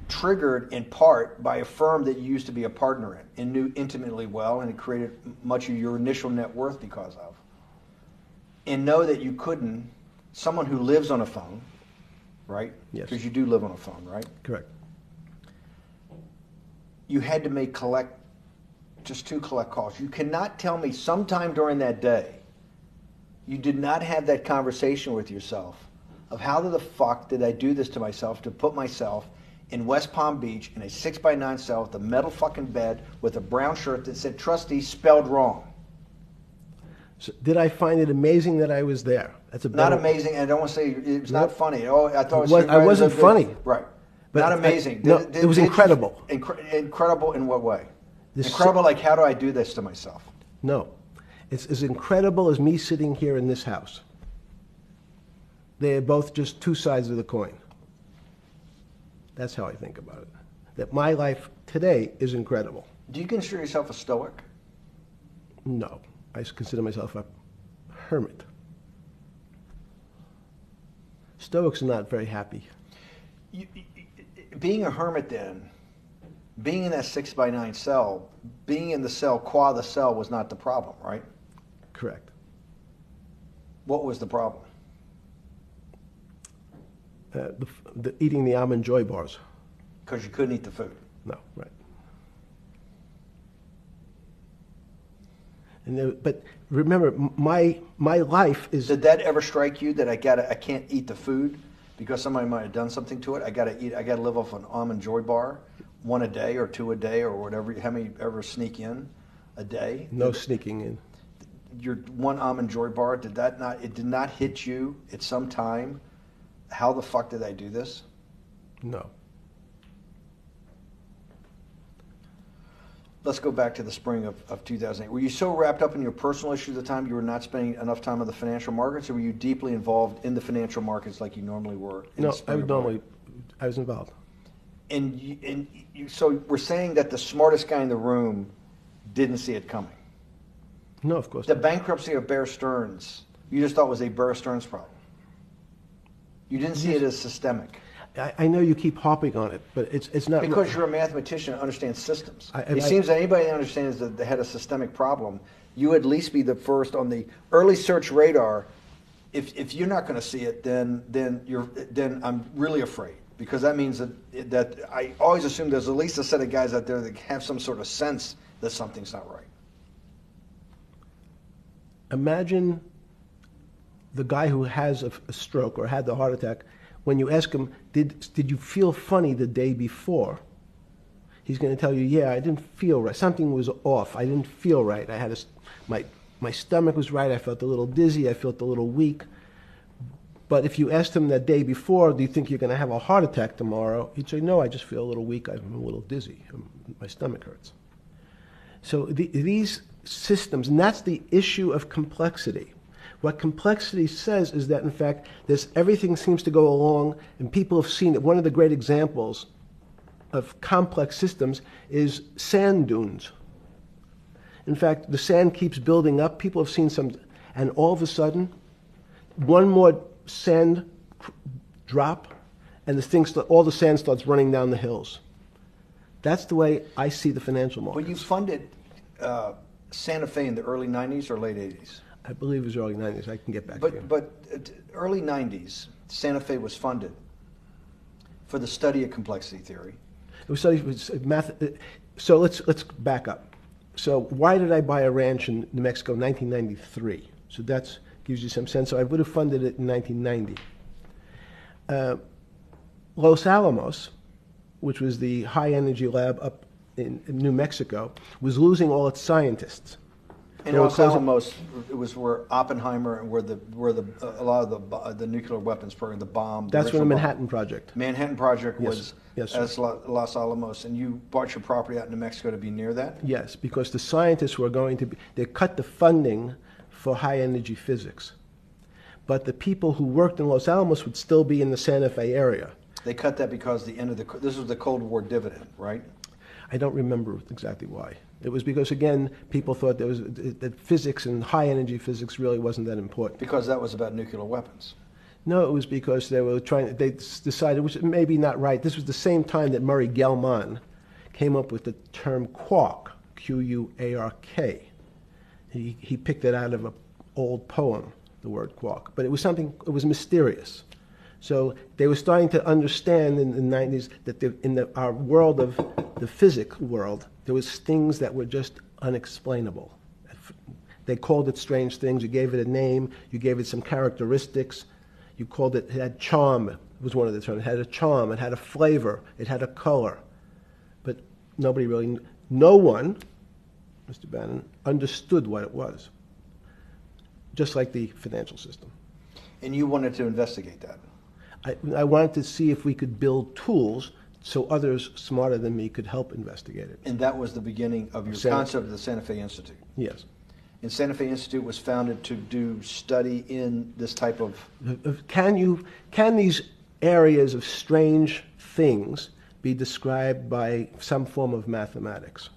triggered in part by a firm that you used to be a partner in and knew intimately well, and it created much of your initial net worth because of, and know that you couldn't, someone who lives on a phone, right? Yes. Because you do live on a phone, right? Correct. You had to make just 2 collect calls. You cannot tell me sometime during that day you did not have that conversation with yourself of how the fuck did I do this to myself to put myself in West Palm Beach in a 6x9 cell with a metal fucking bed with a brown shirt that said trustee spelled wrong. So did I find it amazing that I was there? That's a Not better- amazing, and I don't want to say it's not funny. Oh, I thought I wasn't funny. Right. But Not I- amazing. no, it was incredible. Incredible in what way? This- Incredible, like how do I do this to myself? No. It's as incredible as me sitting here in this house. They're both just 2 sides of the coin. That's how I think about it. That my life today is incredible. Do you consider yourself a stoic? No. I consider myself a hermit. Stoics are not very happy. Being a hermit then, being in that 6x9 cell, being in the cell qua the cell was not the problem, right? Correct. What was the problem? Eating the almond joy bars. Because you couldn't eat the food. No, right. But remember, my life is. Did that ever strike you that I can't eat the food because somebody might have done something to it? I gotta live off an almond joy bar, 1 a day or 2 a day or whatever. How many ever sneak in a day? No sneaking in. Your 1 almond joy bar, it did not hit you at some time? How the fuck did I do this? No. Let's go back to the spring of 2008. Were you so wrapped up in your personal issues at the time you were not spending enough time on the financial markets, or were you deeply involved in the financial markets like you normally were? No, I was involved. So we're saying that the smartest guy in the room didn't see it coming. No, of course The not. bankruptcy of Bear Stearns, you just thought was a Bear Stearns problem. You didn't see it as systemic. I know you keep harping on it, but it's not. Because you're a mathematician and understands systems. It Seems that anybody that understands that they had a systemic problem, you at least be the first on the early search radar. If you're not going to see it, then I'm really afraid, because that means that I always assume there's at least a set of guys out there that have some sort of sense that something's not right. Imagine the guy who has a stroke or had the heart attack. When you ask him, did you feel funny the day before? He's going to tell you, yeah, I didn't feel right. Something was off. I didn't feel right. I had my stomach was right. I felt a little dizzy. I felt a little weak. But if you asked him that day before, do you think you're going to have a heart attack tomorrow? He'd say, no, I just feel a little weak. I'm a little dizzy. My stomach hurts. So these systems, and that's the issue of complexity. What complexity says is that, in fact, everything seems to go along, and people have seen it. One of the great examples of complex systems is sand dunes. In fact, the sand keeps building up. People have seen some, and all of a sudden, one more sand drop, and all the sand starts running down the hills. That's the way I see the financial markets. Well, you funded Santa Fe in the early 90s or late 80s? I believe it was early 90s. I can get back to you. But early 90s, Santa Fe was funded for the study of complexity theory. It was math. So let's back up. So why did I buy a ranch in New Mexico in 1993? So that gives you some sense. So I would have funded it in 1990. Los Alamos, which was the high energy lab up in New Mexico, was losing all its scientists. And Los Alamos, it was where Oppenheimer and where a lot of the nuclear weapons program, the bomb. That's where the Manhattan Project. Manhattan Project was Yes, as Los Alamos, and you bought your property out in New Mexico to be near that? Yes, because the scientists were going to be, they cut the funding for high energy physics. But the people who worked in Los Alamos would still be in the Santa Fe area. They cut that because this was the Cold War dividend, right? I don't remember exactly why. It was because, again, people thought that physics and high-energy physics really wasn't that important. Because that was about nuclear weapons. No, it was because they decided, which may be not right, this was the same time that Murray Gell-Mann came up with the term quark, Q-U-A-R-K. He picked it out of an old poem, the word quark. But it was mysterious. So they were starting to understand in the 90s that our world of the physics world, there was things that were just unexplainable. They called it strange things. You gave it a name. You gave it some characteristics. You called it had charm. It was one of the terms. It had a charm. It had a flavor. It had a color. But no one, Mr. Bannon, understood what it was. Just like the financial system. And you wanted to investigate that. I wanted to see if we could build tools so others smarter than me could help investigate it. And that was the beginning of your concept of the Santa Fe Institute. Yes. And Santa Fe Institute was founded to do study in this type of... Can these areas of strange things be described by some form of mathematics?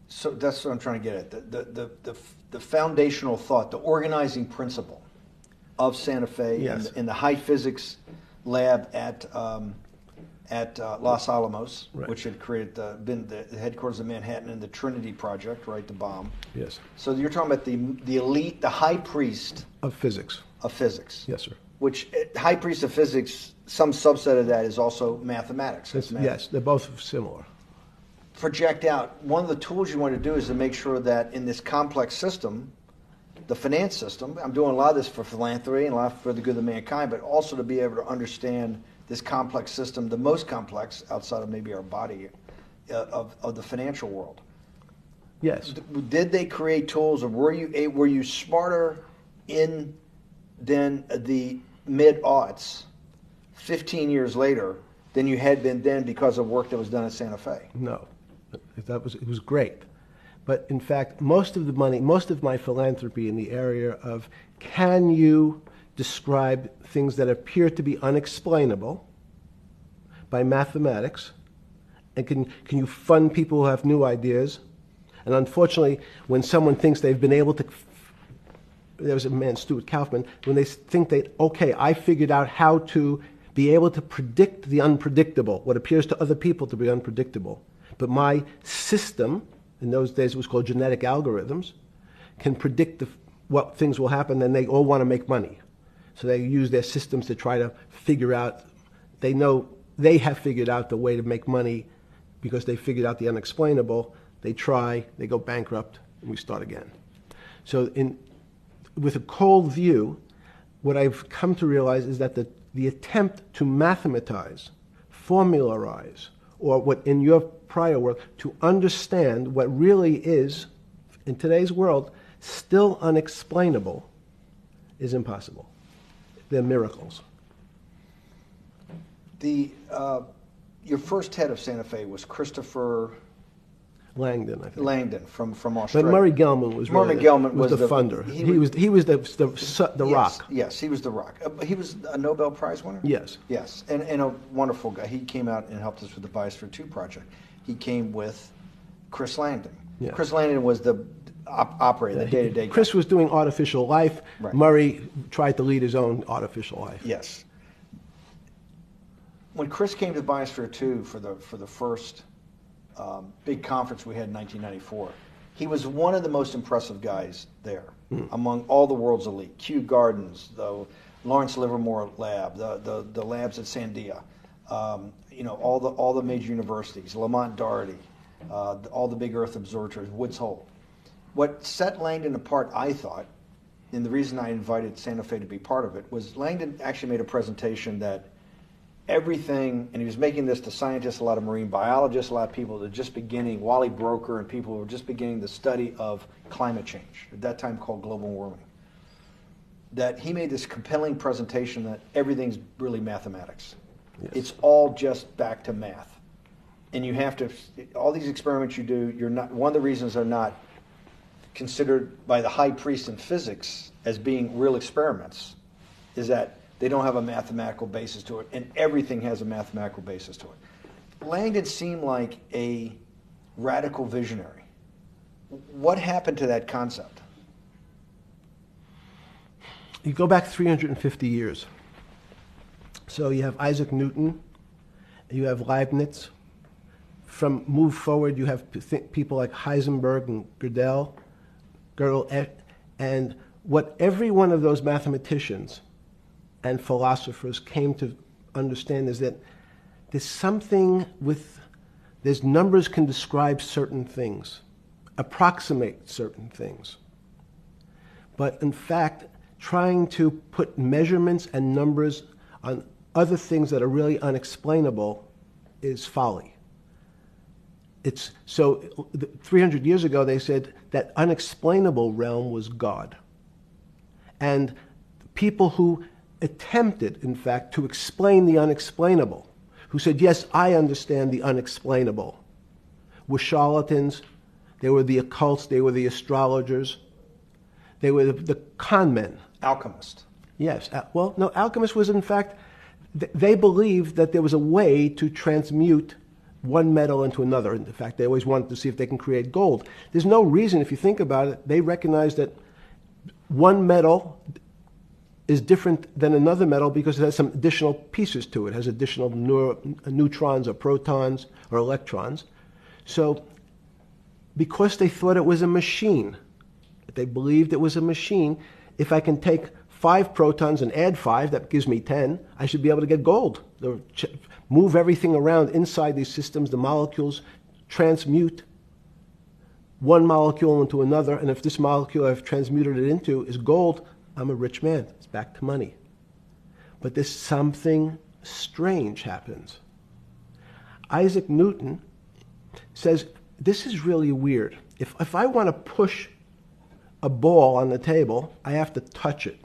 So that's what I'm trying to get at. The foundational thought, the organizing principle of Santa Fe, yes, in the high physics lab at Los Alamos, right, which had been the headquarters of Manhattan, and the Trinity Project, right, the bomb. Yes. So you're talking about the elite, the high priest of physics. Of physics. Yes, sir. Which high priest of physics, some subset of that is also mathematics. Yes, they're both similar. Project out. One of the tools you want to do is to make sure that in this complex system, the finance system, I'm doing a lot of this for philanthropy and a lot for the good of mankind, but also to be able to understand this complex system, the most complex outside of maybe our body, of the financial world. Yes. Did they create tools, or were you smarter in then the mid-aughts, 15 years later, than you had been then because of work that was done at Santa Fe? No, it was great. But in fact, most of my philanthropy in the area of can you describe things that appear to be unexplainable by mathematics, and can you fund people who have new ideas? And unfortunately, when someone thinks they've been able to, there was a man, Stuart Kaufman, when they think I figured out how to be able to predict the unpredictable, what appears to other people to be unpredictable. But my system, in those days it was called genetic algorithms, can predict what things will happen, and they all want to make money. So they use their systems to try to figure out, they know they have figured out the way to make money because they figured out the unexplainable. They try, they go bankrupt, and we start again. So with a cold view, what I've come to realize is that the attempt to mathematize, formularize, or what in your prior work, to understand what really is, in today's world, still unexplainable, is impossible. They're miracles. Your first head of Santa Fe was Christopher Langdon, I think. Langdon from Australia. But Murray Gell-Mann was the funder. He was the rock. Yes, he was the rock. He was a Nobel Prize winner? Yes. Yes, and a wonderful guy. He came out and helped us with the Biosphere 2 project. He came with Chris Langdon. Yes. Chris Langdon was the operator, the day-to-day guy. Chris was doing artificial life. Right. Murray tried to lead his own artificial life. Yes. When Chris came to Biosphere 2 for the first big conference we had in 1994, he was one of the most impressive guys there among all the world's elite. Kew Gardens, the Lawrence Livermore lab, the labs at Sandia, all the major universities, Lamont Doherty, all the big Earth observatories, Woods Hole. What set Langdon apart, I thought, and the reason I invited Santa Fe to be part of it, was Langdon actually made a presentation that everything, and he was making this to scientists, a lot of marine biologists, a lot of people that were just beginning, Wally Broker and people who were just beginning the study of climate change, at that time called global warming, that he made this compelling presentation that everything's really mathematics. Yes. It's all just back to math. And you have to, all these experiments you do, one of the reasons they're not considered by the high priest in physics as being real experiments is that they don't have a mathematical basis to it, and everything has a mathematical basis to it. Langdon seemed like a radical visionary. What happened to that concept? You go back 350 years. So you have Isaac Newton, you have Leibniz. From move forward, you have people like Heisenberg and Gödel, and what every one of those mathematicians and philosophers came to understand is that there's numbers can describe certain things, approximate certain things. But in fact, trying to put measurements and numbers on other things that are really unexplainable is folly. 300 years ago, they said that unexplainable realm was God. And people who attempted, in fact, to explain the unexplainable, who said, yes, I understand the unexplainable, were charlatans, they were the occults, they were the astrologers, they were the con men. Alchemist. Yes. Well, no, alchemist was, in fact, they believed that there was a way to transmute one metal into another. In fact, they always wanted to see if they can create gold. There's no reason, if you think about it, they recognize that one metal is different than another metal because it has some additional pieces to it. It has additional neutrons or protons or electrons. So because they thought it was a machine, they believed it was a machine, if I can take 5 protons and add 5, that gives me 10, I should be able to get gold. Move everything around inside these systems, the molecules transmute one molecule into another, and if this molecule I've transmuted it into is gold, I'm a rich man. It's back to money. But there's something strange happens. Isaac Newton says, this is really weird. If I want to push a ball on the table, I have to touch it.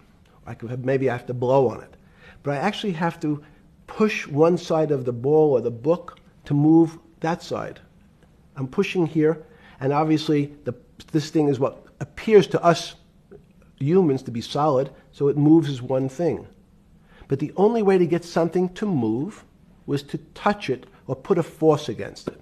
Maybe I have to blow on it. But I actually have to push one side of the ball or the book to move that side. I'm pushing here, and obviously this thing is what appears to us humans to be solid, so it moves as one thing. But the only way to get something to move was to touch it or put a force against it.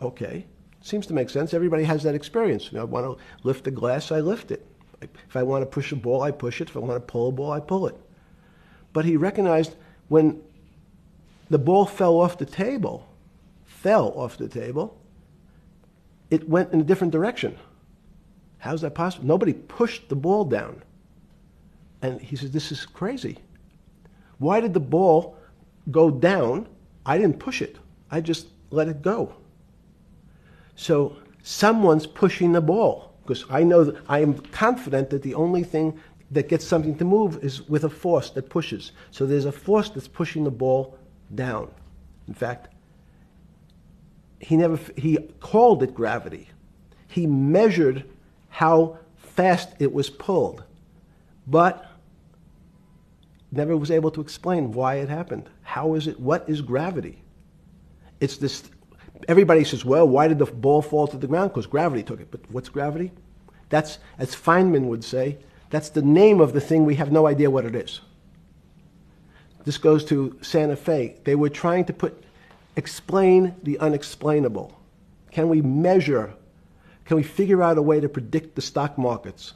Okay, seems to make sense. Everybody has that experience. I want to lift a glass, I lift it. If I want to push a ball, I push it. If I want to pull a ball, I pull it. But he recognized when the ball fell off the table, it went in a different direction. How's that possible? Nobody pushed the ball down. And he said, this is crazy. Why did the ball go down? I didn't push it. I just let it go. So someone's pushing the ball, because I know that I am confident that the only thing that gets something to move is with a force that pushes. So there's a force that's pushing the ball down. In fact, he called it gravity. He measured how fast it was pulled, but never was able to explain why it happened. How is it? What is gravity? It's this. Everybody says, well, why did the ball fall to the ground? Because gravity took it. But what's gravity? That's, as Feynman would say, that's the name of the thing. We have no idea what it is. This goes to Santa Fe. They were trying to explain the unexplainable. Can we measure? Can we figure out a way to predict the stock markets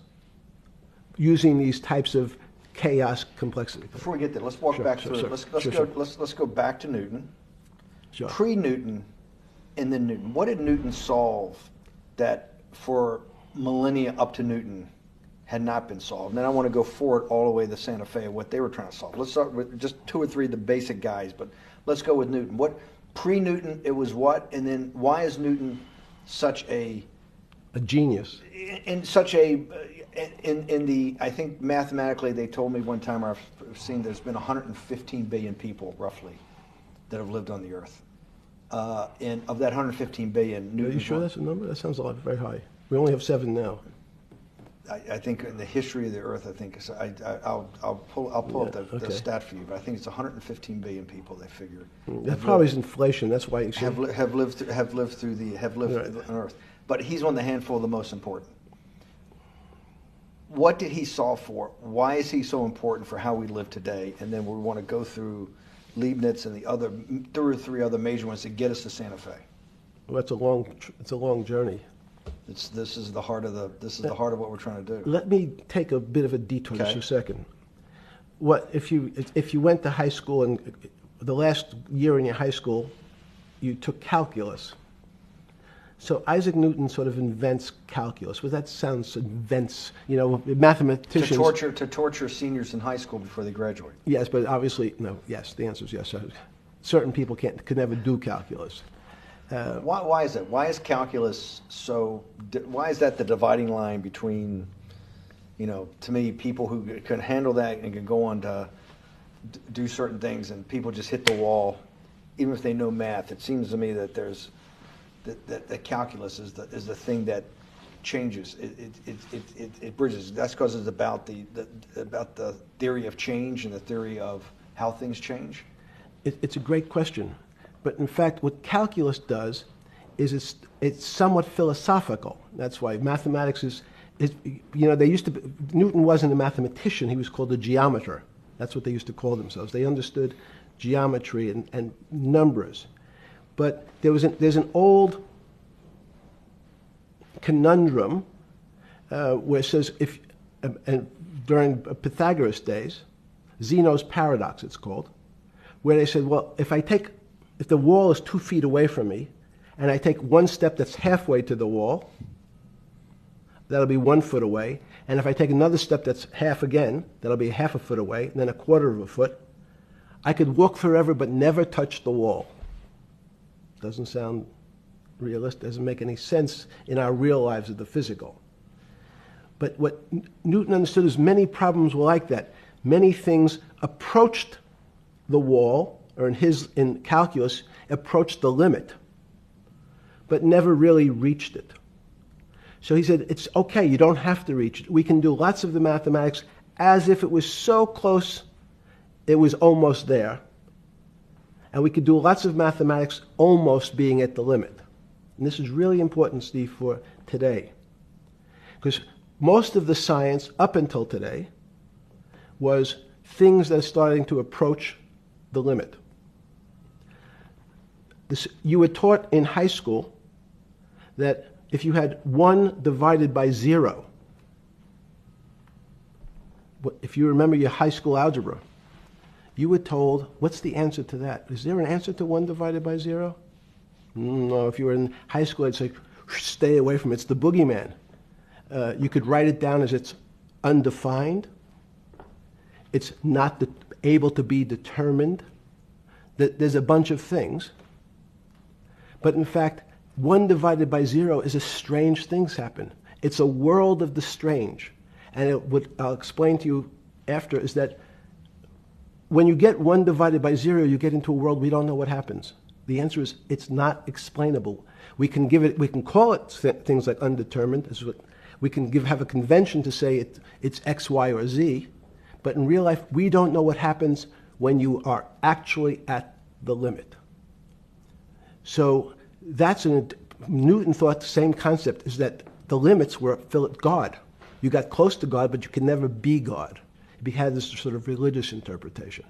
using these types of chaos complexity? Before we get there, let's walk back through it. Let's go back to Newton. Sure. Pre-Newton and then Newton. What did Newton solve that for millennia up to Newton had not been solved? And then I want to go forward all the way to Santa Fe, what they were trying to solve. Let's start with just 2 or 3 of the basic guys, but let's go with Newton. What pre-Newton, it was what? And then why is Newton such a genius? In such a in the, I think mathematically they told me one time, I've seen there's been 115 billion people roughly that have lived on the earth. And of that 115 billion, Newton. Are you sure that's a number? That sounds a lot very high. We only have 7 now. I think in the history of the earth, I think I'll pull up the stat for you, but I think it's 115 billion people. They figure that probably is inflation. That's why you have lived on Earth. But he's one of the handful of the most important. What did he solve for? Why is he so important for how we live today? And then we want to go through Leibniz and the other two or three other major ones to get us to Santa Fe? Well, it's a long journey. This is the heart of what we're trying to do. Let me take a bit of a detour Okay. just a second. What if you went to high school and the last year in your high school, you took calculus? So Isaac Newton sort of invents calculus. Well, that sounds invents. Mathematicians. To torture seniors in high school before they graduate. Yes, but obviously no. Yes, the answer is yes. Certain people could never do calculus. Why is that? Why is calculus so? Why is that the dividing line between, to me, people who can handle that and can go on to do certain things, and people just hit the wall, even if they know math? It seems to me that there's that calculus is the thing that changes. It bridges. That's because it's about the theory of change and the theory of how things change. It's a great question. But in fact, what calculus does is it's somewhat philosophical. That's why mathematics is Newton wasn't a mathematician, he was called a geometer. That's what they used to call themselves. They understood geometry and numbers. But there's an old conundrum where it says, during Pythagoras' days, Zeno's paradox it's called, where they said, well, if the wall is 2 feet away from me, and I take one step that's halfway to the wall, that'll be 1 foot away. And if I take another step that's half again, that'll be half a foot away, and then a quarter of a foot. I could walk forever but never touch the wall. Doesn't sound realistic, doesn't make any sense in our real lives of the physical. But what Newton understood is many problems were like that. Many things approached the wall, or in calculus, approached the limit, but never really reached it. So he said, it's okay, you don't have to reach it. We can do lots of the mathematics as if it was so close it was almost there. And we could do lots of mathematics almost being at the limit. And this is really important, Steve, for today. Because most of the science up until today was things that are starting to approach the limit. You were taught in high school that if you had 1 divided by 0, if you remember your high school algebra, you were told, what's the answer to that? Is there an answer to 1 divided by 0? No, if you were in high school, I'd say, stay away from it. It's the boogeyman. You could write it down as it's undefined. It's not able to be determined. There's a bunch of things. But in fact, 1 divided by 0 is a strange things happen. It's a world of the strange. And what I'll explain to you after is that when you get 1 divided by 0, you get into a world we don't know what happens. The answer is it's not explainable. We can call it things like undetermined. We can have a convention to say it's X, Y, or Z. But in real life, we don't know what happens when you are actually at the limit. So Newton thought the same concept, is that the limits were God. You got close to God, but you can never be God. He had this sort of religious interpretation.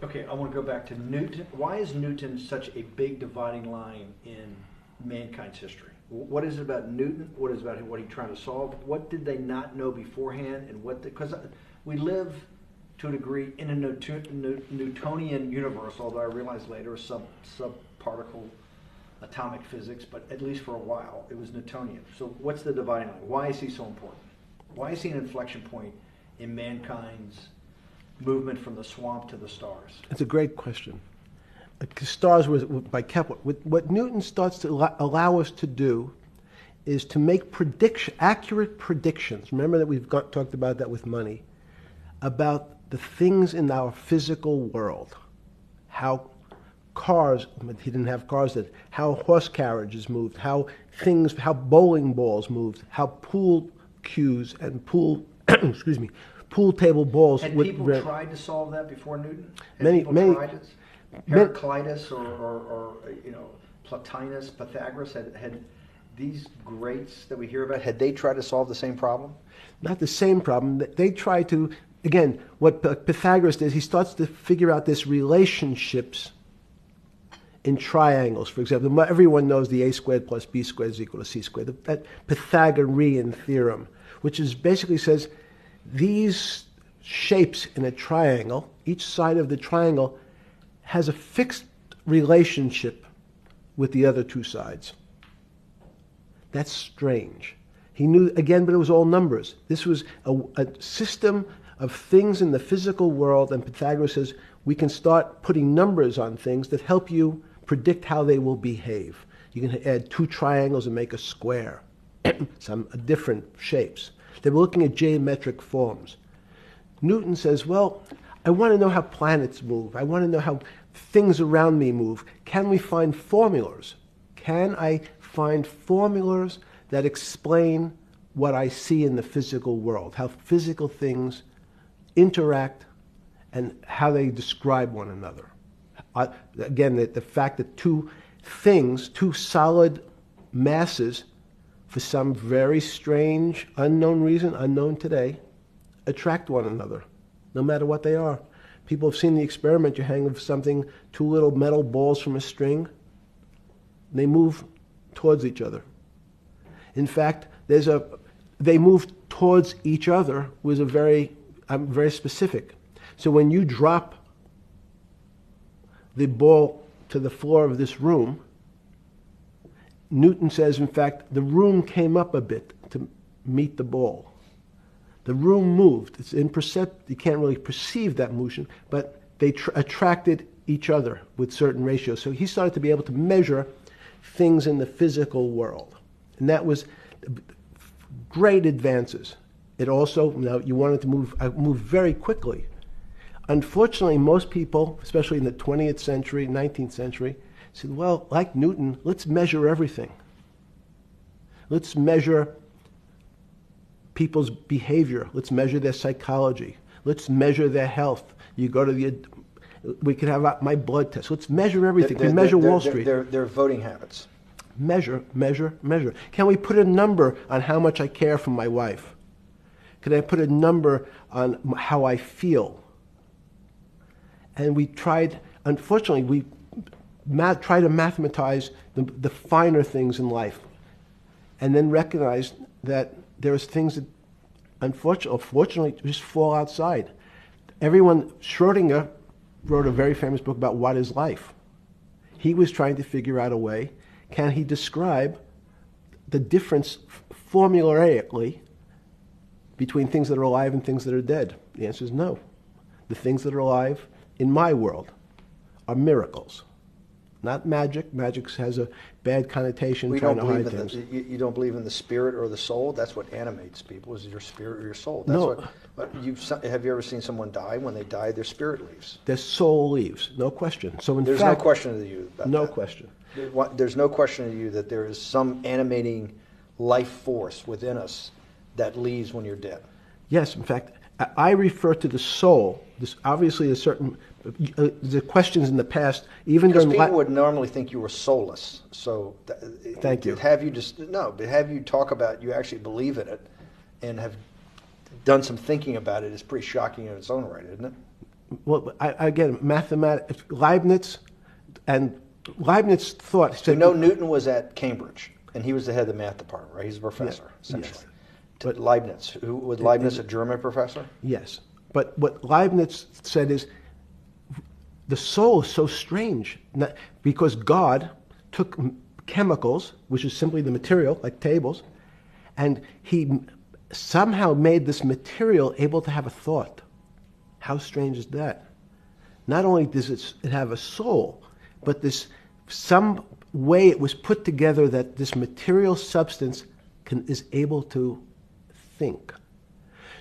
Okay, I want to go back to Newton. Why is Newton such a big dividing line in mankind's history? What is it about Newton? What is it about what he's trying to solve? What did they not know beforehand? And because we live to a degree in a Newtonian universe, although I realized later subparticle atomic physics, but at least for a while it was Newtonian. So what's the dividing line? Why is he so important? Why is he an inflection point in mankind's movement from the swamp to the stars? It's a great question. Stars was by Kepler. What Newton starts to allow us to do is to make accurate predictions. Remember that we've talked about that with money, about the things in our physical world, how cars, he didn't have cars, how horse carriages moved, how bowling balls moved, how pool cues and pool table balls. Had people tried to solve that before Newton? Many tried it? Heraclitus or Plotinus, Pythagoras had these greats that we hear about. Had they tried to solve the same problem? Not the same problem. They tried to again, what Pythagoras does, he starts to figure out this relationships in triangles. For example, everyone knows the a squared plus b squared is equal to c squared, that Pythagorean theorem, which is basically says these shapes in a triangle, each side of the triangle has a fixed relationship with the other two sides. That's strange. He knew, again, but it was all numbers. This was a system of things in the physical world, and Pythagoras says we can start putting numbers on things that help you predict how they will behave. You can add two triangles and make a square, some different shapes. They were looking at geometric forms. Newton says, well, I want to know how planets move. I want to know how things around me move. Can we find formulas? Can I find formulas that explain what I see in the physical world, how physical things interact and how they describe one another? Again, the fact that two things, two solid masses, for some very strange, unknown reason, unknown today, attract one another, no matter what they are. People have seen the experiment. You hang something, two little metal balls from a string, and they move towards each other. In fact, they move towards each other was very specific. So when you drop the ball to the floor of this room, Newton says, in fact, the room came up a bit to meet the ball. The room moved. It's imperceptible. You can't really perceive that motion, but they attracted each other with certain ratios. So he started to be able to measure things in the physical world. And that was great advances. It also, you wanted to move very quickly. Unfortunately, most people, especially in the 20th century, 19th century, said, well, like Newton, let's measure everything. Let's measure people's behavior. Let's measure their psychology. Let's measure their health. You go to we could have my blood test. Let's measure everything. We measure Wall Street. Their voting habits. Measure, measure, measure. Can we put a number on how much I care for my wife? Can I put a number on how I feel? And we tried, unfortunately, we try to mathematize the finer things in life, and then recognize that there's things that, unfortunately, just fall outside. Schrodinger wrote a very famous book about what is life. He was trying to figure out a way, can he describe the difference formulaically between things that are alive and things that are dead? The answer is no. The things that are alive in my world are miracles, not magic. Magic has a bad connotation, trying to hide things. You don't believe in the spirit or the soul? That's what animates people, is your spirit or your soul. That's No. Have you ever seen someone die? When they die, their spirit leaves. Their soul leaves, no question. So There's no question to you about no that. question. There's no question to you that there is some animating life force within us that leaves when you're dead. Yes, in fact, I refer to the soul. This obviously is certain. The questions in the past, even Because during people would normally think you were soulless. So, Thank you. But have you talk about you actually believe in it, and have done some thinking about it is pretty shocking in its own right, isn't it? Well, again, mathematics. Leibniz thought. So Newton was at Cambridge, and he was the head of the math department, right? He's a professor, essentially. Yes. But Leibniz, was Leibniz a German professor? Yes, but what Leibniz said is the soul is so strange because God took chemicals, which is simply the material, like tables, and he somehow made this material able to have a thought. How strange is that? Not only does it have a soul, but some way it was put together that this material substance is able to think.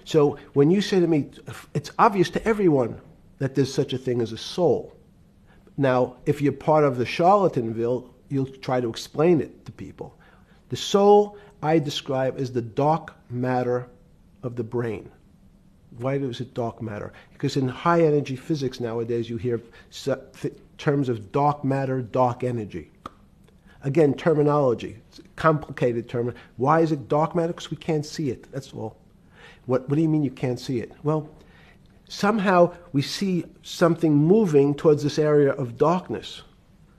So when you say to me, it's obvious to everyone that there's such a thing as a soul. Now, if you're part of the Charlatanville, you'll try to explain it to people. The soul I describe as the dark matter of the brain. Why is it dark matter? Because in high energy physics nowadays you hear terms of dark matter, dark energy. Again, terminology. It's a complicated term. Why is it dark matter? Because we can't see it. That's all. What do you mean you can't see it? Well, somehow we see something moving towards this area of darkness.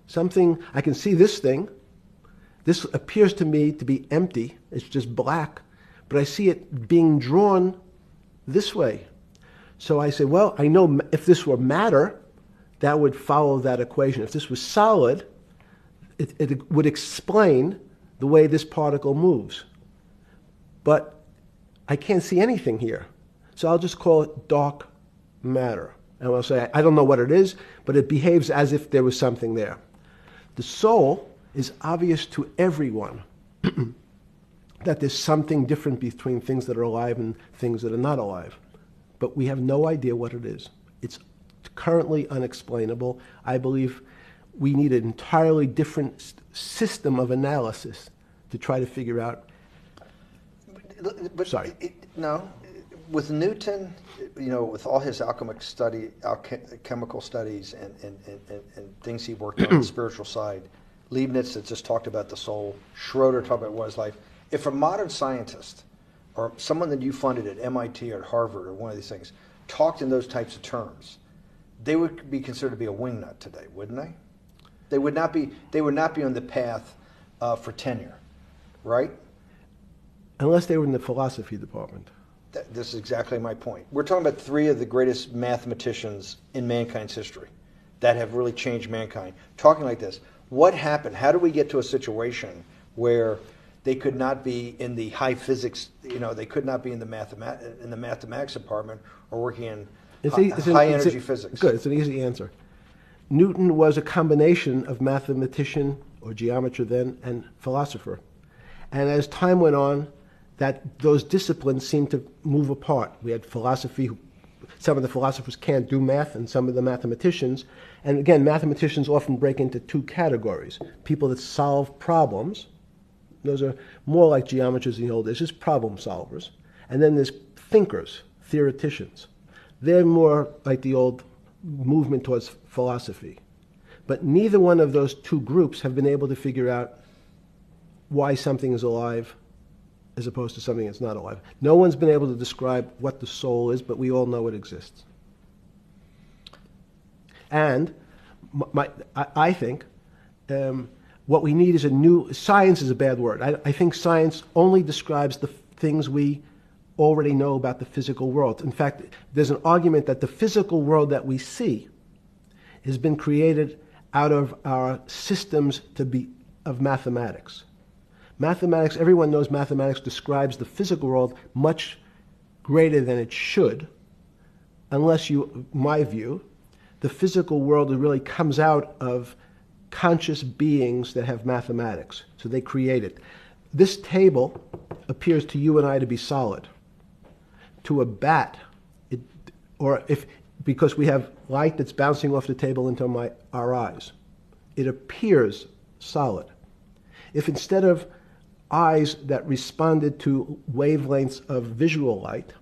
Something, I can see this thing. This appears to me to be empty. It's just black. But I see it being drawn this way. So I say, well, I know if this were matter, that would follow that equation. If this was solid, it would explain the way this particle moves. But I can't see anything here. So I'll just call it dark matter. And I'll say, I don't know what it is, but it behaves as if there was something there. The soul is obvious to everyone that there's something different between things that are alive and things that are not alive. But we have no idea what it is. It's currently unexplainable. I believe we need an entirely different system of analysis to try to figure out. But Sorry. No, with Newton, with all his alchemical studies and things he worked on the spiritual side, Leibniz that just talked about the soul, Schroeder talked about what is life. If a modern scientist or someone that you funded at MIT or at Harvard or one of these things talked in those types of terms, they would be considered to be a wingnut today, wouldn't they? They would not be. They would not be on the path for tenure, right? Unless they were in the philosophy department. This is exactly my point. We're talking about three of the greatest mathematicians in mankind's history that have really changed mankind. Talking like this, what happened? How do we get to a situation where they could not be in the high physics? They could not be in the mathematics department or working in high energy physics. Good. It's an easy answer. Newton was a combination of mathematician or geometer then and philosopher, and as time went on, those disciplines seemed to move apart. We had philosophy. Some of the philosophers can't do math, and some of the mathematicians. And again, mathematicians often break into two categories: people that solve problems. Those are more like geometers in the old days, just problem solvers. And then there's thinkers, theoreticians. They're more like the old movement towards philosophy. But neither one of those two groups have been able to figure out why something is alive as opposed to something that's not alive. No one's been able to describe what the soul is, but we all know it exists. And I think what we need is science is a bad word. I think science only describes the things we already know about the physical world. In fact, there's an argument that the physical world that we see has been created out of our systems of mathematics. Mathematics, everyone knows mathematics describes the physical world much greater than it should, unless my view, the physical world really comes out of conscious beings that have mathematics. So they create it. This table appears to you and I to be solid. To a bat, because we have light that's bouncing off the table into our eyes, it appears solid. If instead of eyes that responded to wavelengths of visual light,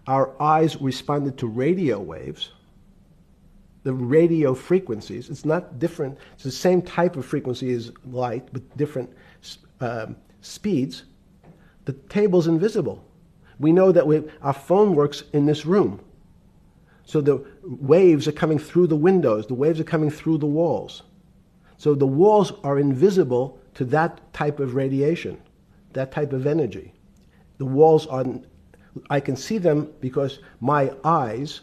our eyes responded to radio waves, the radio frequencies, it's not different, it's the same type of frequency as light, but different speeds, the table's invisible. We know that our phone works in this room. So the waves are coming through the windows, the waves are coming through the walls. So the walls are invisible to that type of radiation, that type of energy. The walls I can see them because my eyes,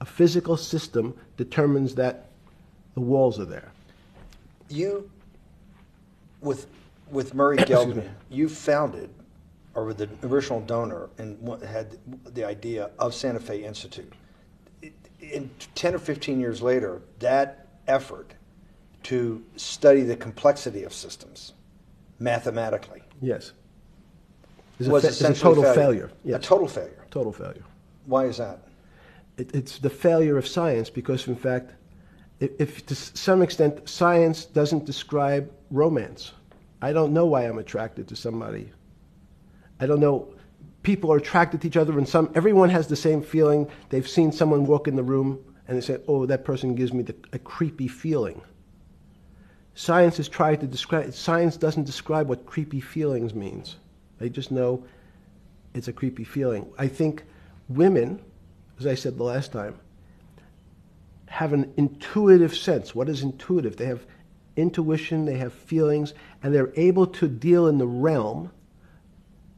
a physical system determines that the walls are there. You, with Murray Geldman, you founded, or with the original donor, and had the idea of Santa Fe Institute. In 10 or 15 years later, that effort to study the complexity of systems mathematically. Yes. Was a total failure. Yes. A total failure. Total failure. Why is that? It's the failure of science because, in fact, if to some extent science doesn't describe romance, I don't know why I'm attracted to somebody. I don't know. People are attracted to each other, and everyone has the same feeling. They've seen someone walk in the room, and they say, "Oh, that person gives me a creepy feeling." Science has tried to describe. Science doesn't describe what creepy feelings means. They just know it's a creepy feeling. I think women as I said the last time, have an intuitive sense. What is intuitive? They have intuition, they have feelings, and they're able to deal in the realm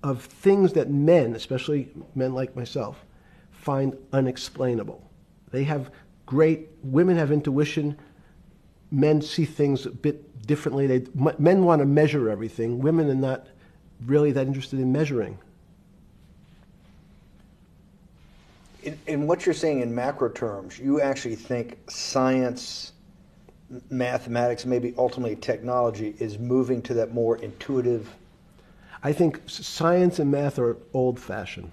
of things that men, especially men like myself, find unexplainable. They have women have intuition, men see things a bit differently. Men want to measure everything. Women are not really that interested in measuring. In what you're saying in macro terms, you actually think science, mathematics, maybe ultimately technology is moving to that more intuitive? I think science and math are old-fashioned.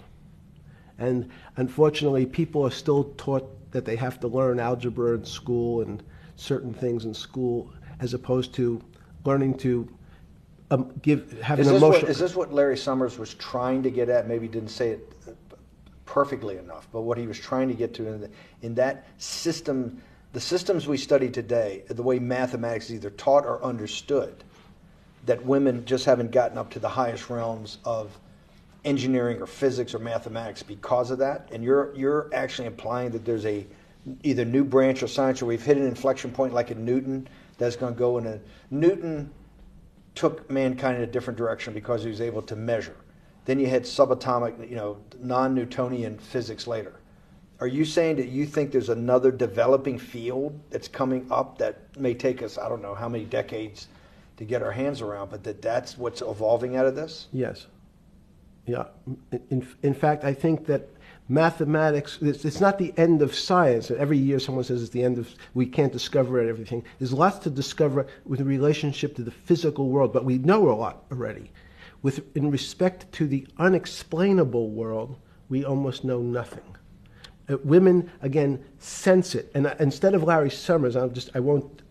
And unfortunately, people are still taught that they have to learn algebra in school and certain things in school, as opposed to learning to have an emotion. Is this what Larry Summers was trying to get at? Maybe he didn't say it perfectly enough, but what he was trying to get to in that system, the systems we study today, the way mathematics is either taught or understood, that women just haven't gotten up to the highest realms of engineering or physics or mathematics because of that. And you're actually implying that there's a either new branch of science, or we've hit an inflection point like in Newton that's going to go in a Newton took mankind in a different direction because he was able to measure. Then you had subatomic, non-Newtonian physics later. Are you saying that you think there's another developing field that's coming up that may take us, I don't know how many decades to get our hands around, but that's what's evolving out of this? Yes. Yeah. In fact, I think that mathematics, it's not the end of science. Every year someone says it's the end of, we can't discover everything. There's lots to discover with relationship to the physical world, but we know a lot already. In respect to the unexplainable world, we almost know nothing. Women, again, sense it. And instead of Larry Summers, I won't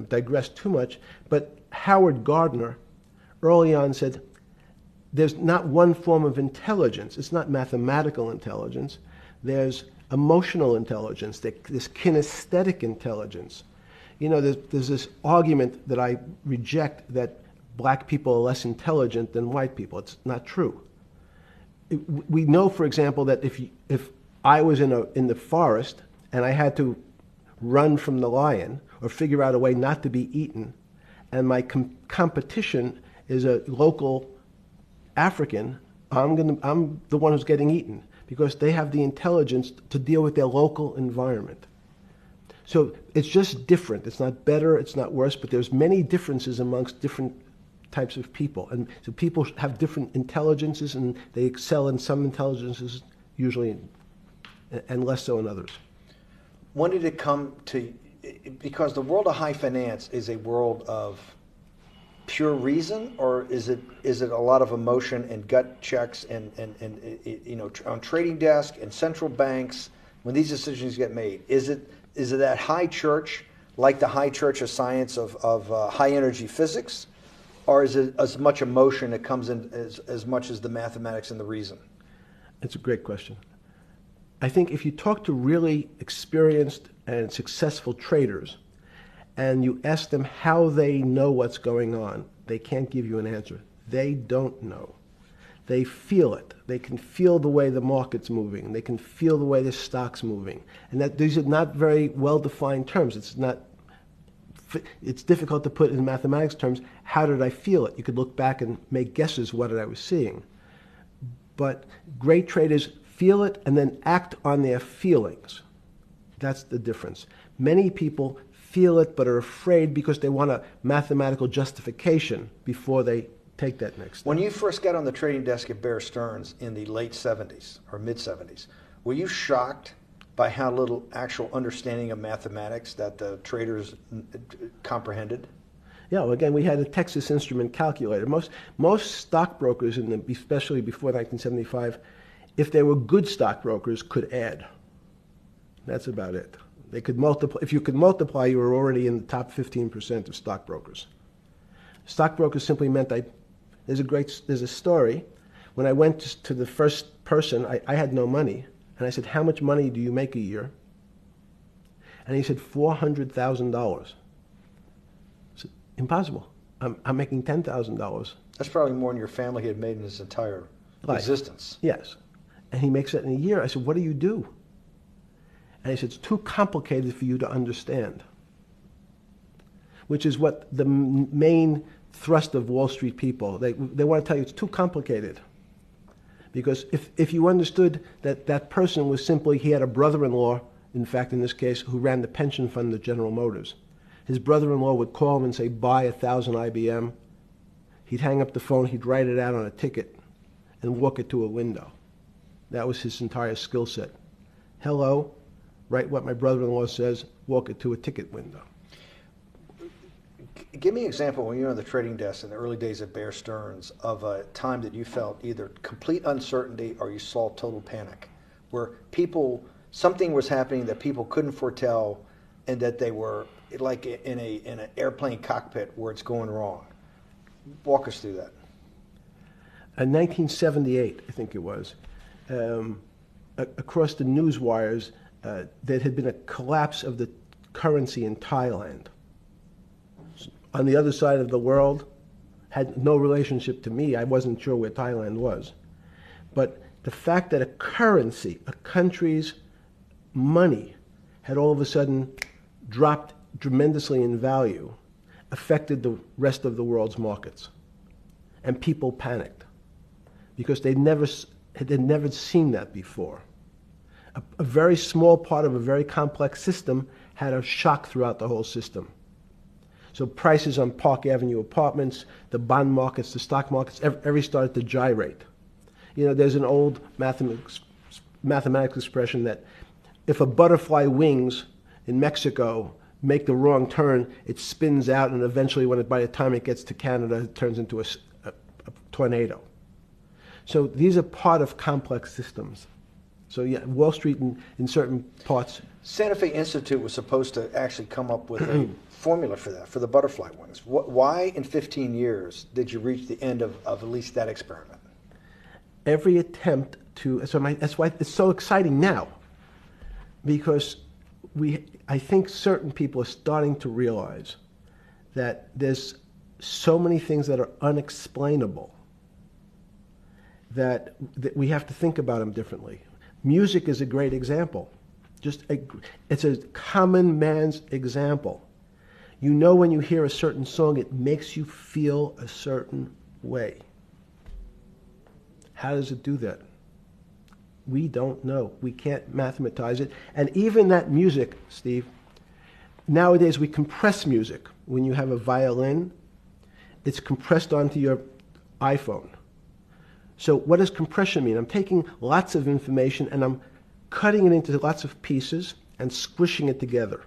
digress too much, but Howard Gardner early on said, there's not one form of intelligence. It's not mathematical intelligence. There's emotional intelligence. There's kinesthetic intelligence. There's this argument that I reject that black people are less intelligent than white people. It's not true. We know, for example, that if I was in the forest and I had to run from the lion or figure out a way not to be eaten, and my competition is a local African, I'm the one who's getting eaten because they have the intelligence to deal with their local environment. So it's just different. It's not better, it's not worse, but there's many differences amongst different types of people. And so people have different intelligences, and they excel in some intelligences usually and less so in others. When did it come to, because the world of high finance is a world of pure reason, or is it a lot of emotion and gut checks and on trading desk and central banks when these decisions get made? Is it that high church, like the high church of science of high energy physics, or is it as much emotion that comes in as much as the mathematics and the reason? It's a great question. I think if you talk to really experienced and successful traders and you ask them how they know what's going on, they can't give you an answer. They don't know. They feel it. They can feel the way the market's moving. They can feel the way the stock's moving. And that these are not very well-defined terms. It's difficult to put in mathematics terms, how did I feel it? You could look back and make guesses what I was seeing. But great traders feel it and then act on their feelings. That's the difference. Many people feel it but are afraid because they want a mathematical justification before they take that next step. When you first got on the trading desk at Bear Stearns in the late 70s or mid 70s, were you shocked by how little actual understanding of mathematics that the traders comprehended? Yeah, well, again, we had a Texas Instrument calculator. Most stockbrokers, especially before 1975, if they were good stockbrokers, could add. That's about it. They could multiply. If you could multiply, you were already in the top 15% of stockbrokers. Stockbrokers simply meant there's a story. When I went to the first person, I had no money. And I said, how much money do you make a year? And he said, $400,000. I said, impossible. I'm making $10,000. That's probably more than your family had made in his entire existence. Yes. And he makes that in a year. I said, what do you do? And he said, it's too complicated for you to understand, which is what the main thrust of Wall Street people, they want to tell you it's too complicated. Because if you understood that that person was simply, he had a brother-in-law, in fact, in this case, who ran the pension fund at General Motors. His brother-in-law would call him and say, buy 1,000 IBM. He'd hang up the phone, he'd write it out on a ticket and walk it to a window. That was his entire skill set. Hello, write what my brother-in-law says, walk it to a ticket window. Give me an example when you were on the trading desk in the early days of Bear Stearns of a time that you felt either complete uncertainty or you saw total panic, where something was happening that people couldn't foretell and that they were like in an airplane cockpit where it's going wrong. Walk us through that. In 1978, I think it was, across the news wires, there had been a collapse of the currency in Thailand. On the other side of the world, had no relationship to me. I wasn't sure where Thailand was. But the fact that a currency, a country's money, had all of a sudden dropped tremendously in value, affected the rest of the world's markets. And people panicked because they'd never seen that before. A very small part of a very complex system had a shock throughout the whole system. So prices on Park Avenue apartments, the bond markets, the stock markets, every started to gyrate. You know, there's an old mathematics expression that if a butterfly wings in Mexico make the wrong turn, it spins out, and eventually, by the time it gets to Canada, it turns into a tornado. So these are part of complex systems. So yeah, Wall Street in certain parts. Santa Fe Institute was supposed to actually come up with a formula for that, for the butterfly wings. Why in 15 years did you reach the end of at least that experiment? Every attempt to, that's why it's so exciting now, because I think certain people are starting to realize that there's so many things that are unexplainable that we have to think about them differently. Music is a great example. It's a common man's example. You know, when you hear a certain song, it makes you feel a certain way. How does it do that? We don't know. We can't mathematize it. And even that music, Steve, nowadays we compress music. When you have a violin, it's compressed onto your iPhone. So what does compression mean? I'm taking lots of information and I'm cutting it into lots of pieces and squishing it together.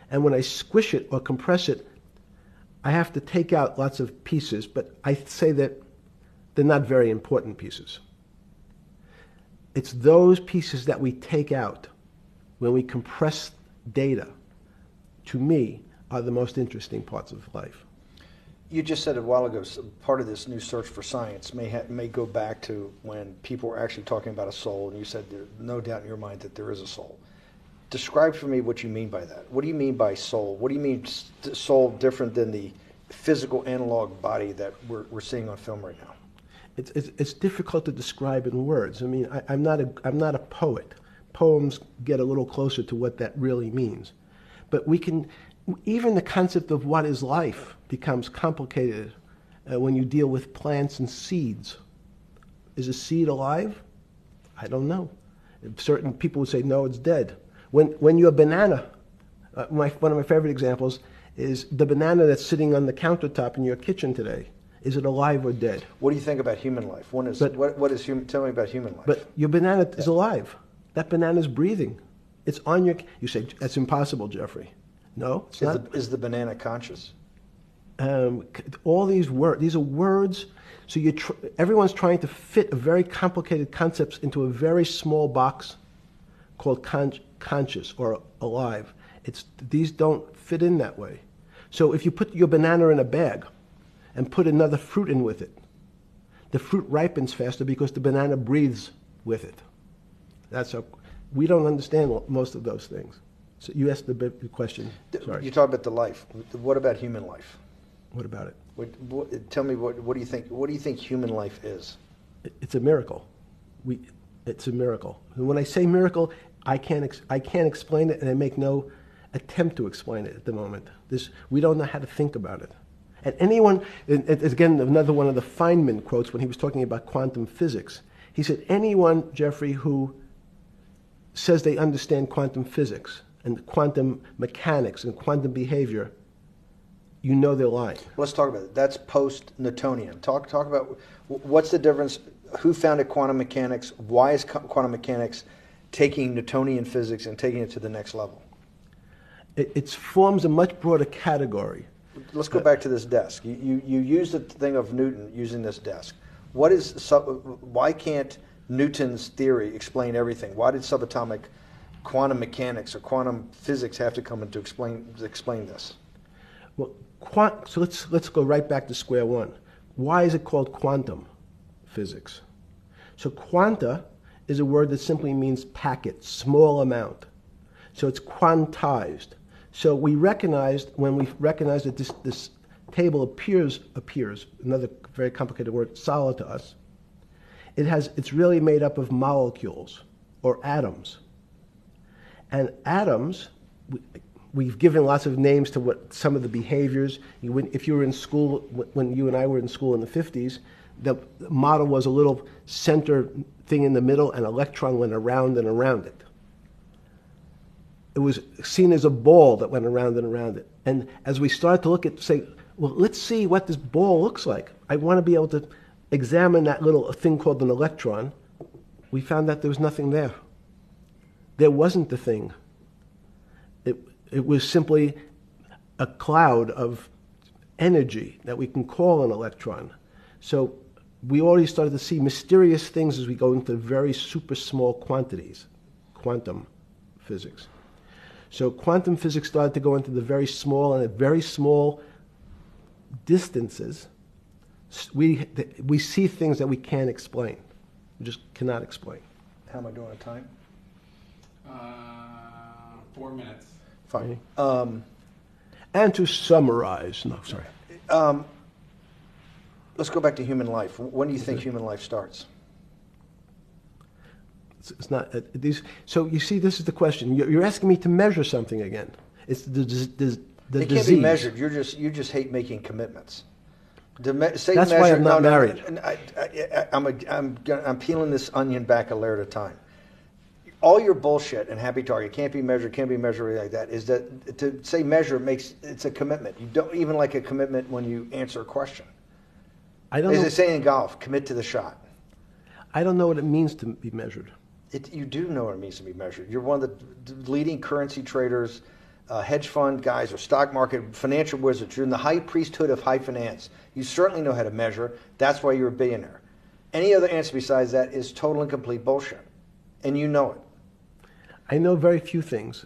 And when I squish it or compress it, I have to take out lots of pieces, but I say that they're not very important pieces. It's those pieces that we take out when we compress data, to me, are the most interesting parts of life. You just said a while ago, part of this new search for science may go back to when people were actually talking about a soul, and you said there's no doubt in your mind that there is a soul. Describe for me what you mean by that. What do you mean by soul? What do you mean soul different than the physical analog body that we're seeing on film right now? It's difficult to describe in words. I mean, I'm not a poet. Poems get a little closer to what that really means. But even the concept of what is life becomes complicated when you deal with plants and seeds. Is a seed alive? I don't know. Certain people would say, no, it's dead. When you're a banana, one of my favorite examples is the banana that's sitting on the countertop in your kitchen today. Is it alive or dead? What do you think about human life? What is human? Tell me about human life. But your banana is alive. That banana is breathing. It's on your. You say that's impossible, Jeffrey. No, it's not. Is the banana conscious? All these words. These are words. So everyone's trying to fit a very complicated concepts into a very small box called conscious or alive. These don't fit in that way. So if you put your banana in a bag and put another fruit in with it, the fruit ripens faster because the banana breathes with it. We don't understand most of those things. So you asked the big question. Sorry. You talk about the life. What about human life? What about it? Tell me what do you think? What do you think human life is? It's a miracle. It's a miracle. And when I say miracle, I can't explain it, and I make no attempt to explain it at the moment. We don't know how to think about it. And anyone, and again, another one of the Feynman quotes when he was talking about quantum physics. He said, anyone, Jeffrey, who says they understand quantum physics and quantum mechanics and quantum behavior, you know they're lying. Let's talk about it. That's post-Newtonian. Talk about what's the difference, who founded quantum mechanics, why is quantum mechanics taking Newtonian physics and taking it to the next level? It forms a much broader category. Let's go back to this desk. You use the thing of Newton using this desk. Why can't Newton's theory explain everything? Why did subatomic quantum mechanics or quantum physics have to come in to explain this? Well, so let's go right back to square one. Why is it called quantum physics? So quanta is a word that simply means packet, small amount. So it's quantized. So we recognized, when we recognized that this table appears, another very complicated word, solid to us, it's really made up of molecules or atoms. And atoms, we've given lots of names to what some of the behaviors. If you were in school, when you and I were in school in the 50s, the model was a little center thing in the middle, and an electron went around and around it. It was seen as a ball that went around and around it. And as we started to look at, say, well, let's see what this ball looks like. I want to be able to examine that little thing called an electron. We found that there was nothing there. There wasn't the thing. It was simply a cloud of energy that we can call an electron. So we already started to see mysterious things as we go into very super small quantities, quantum physics. So quantum physics started to go into the very small, and at very small distances, we see things that we can't explain. We just cannot explain. How am I doing on time? 4 minutes. Fine. And to summarize, no, sorry. Let's go back to human life. When do you think human life starts? It's not these. So you see, this is the question. You're asking me to measure something again. It's the It disease. can't be measured. You just hate making commitments. That's why I'm not married. I'm peeling this onion back a layer at a time. All your bullshit and happy target can't be measured like that. Is that to say measure it's a commitment. You don't even like a commitment when you answer a question. I don't As know. they say in golf, commit to the shot. I don't know what it means to be measured. You do know what it means to be measured. You're one of the leading currency traders, hedge fund guys, or stock market financial wizards. You're in the high priesthood of high finance. You certainly know how to measure. That's why you're a billionaire. Any other answer besides that is total and complete bullshit, and you know it. I know very few things.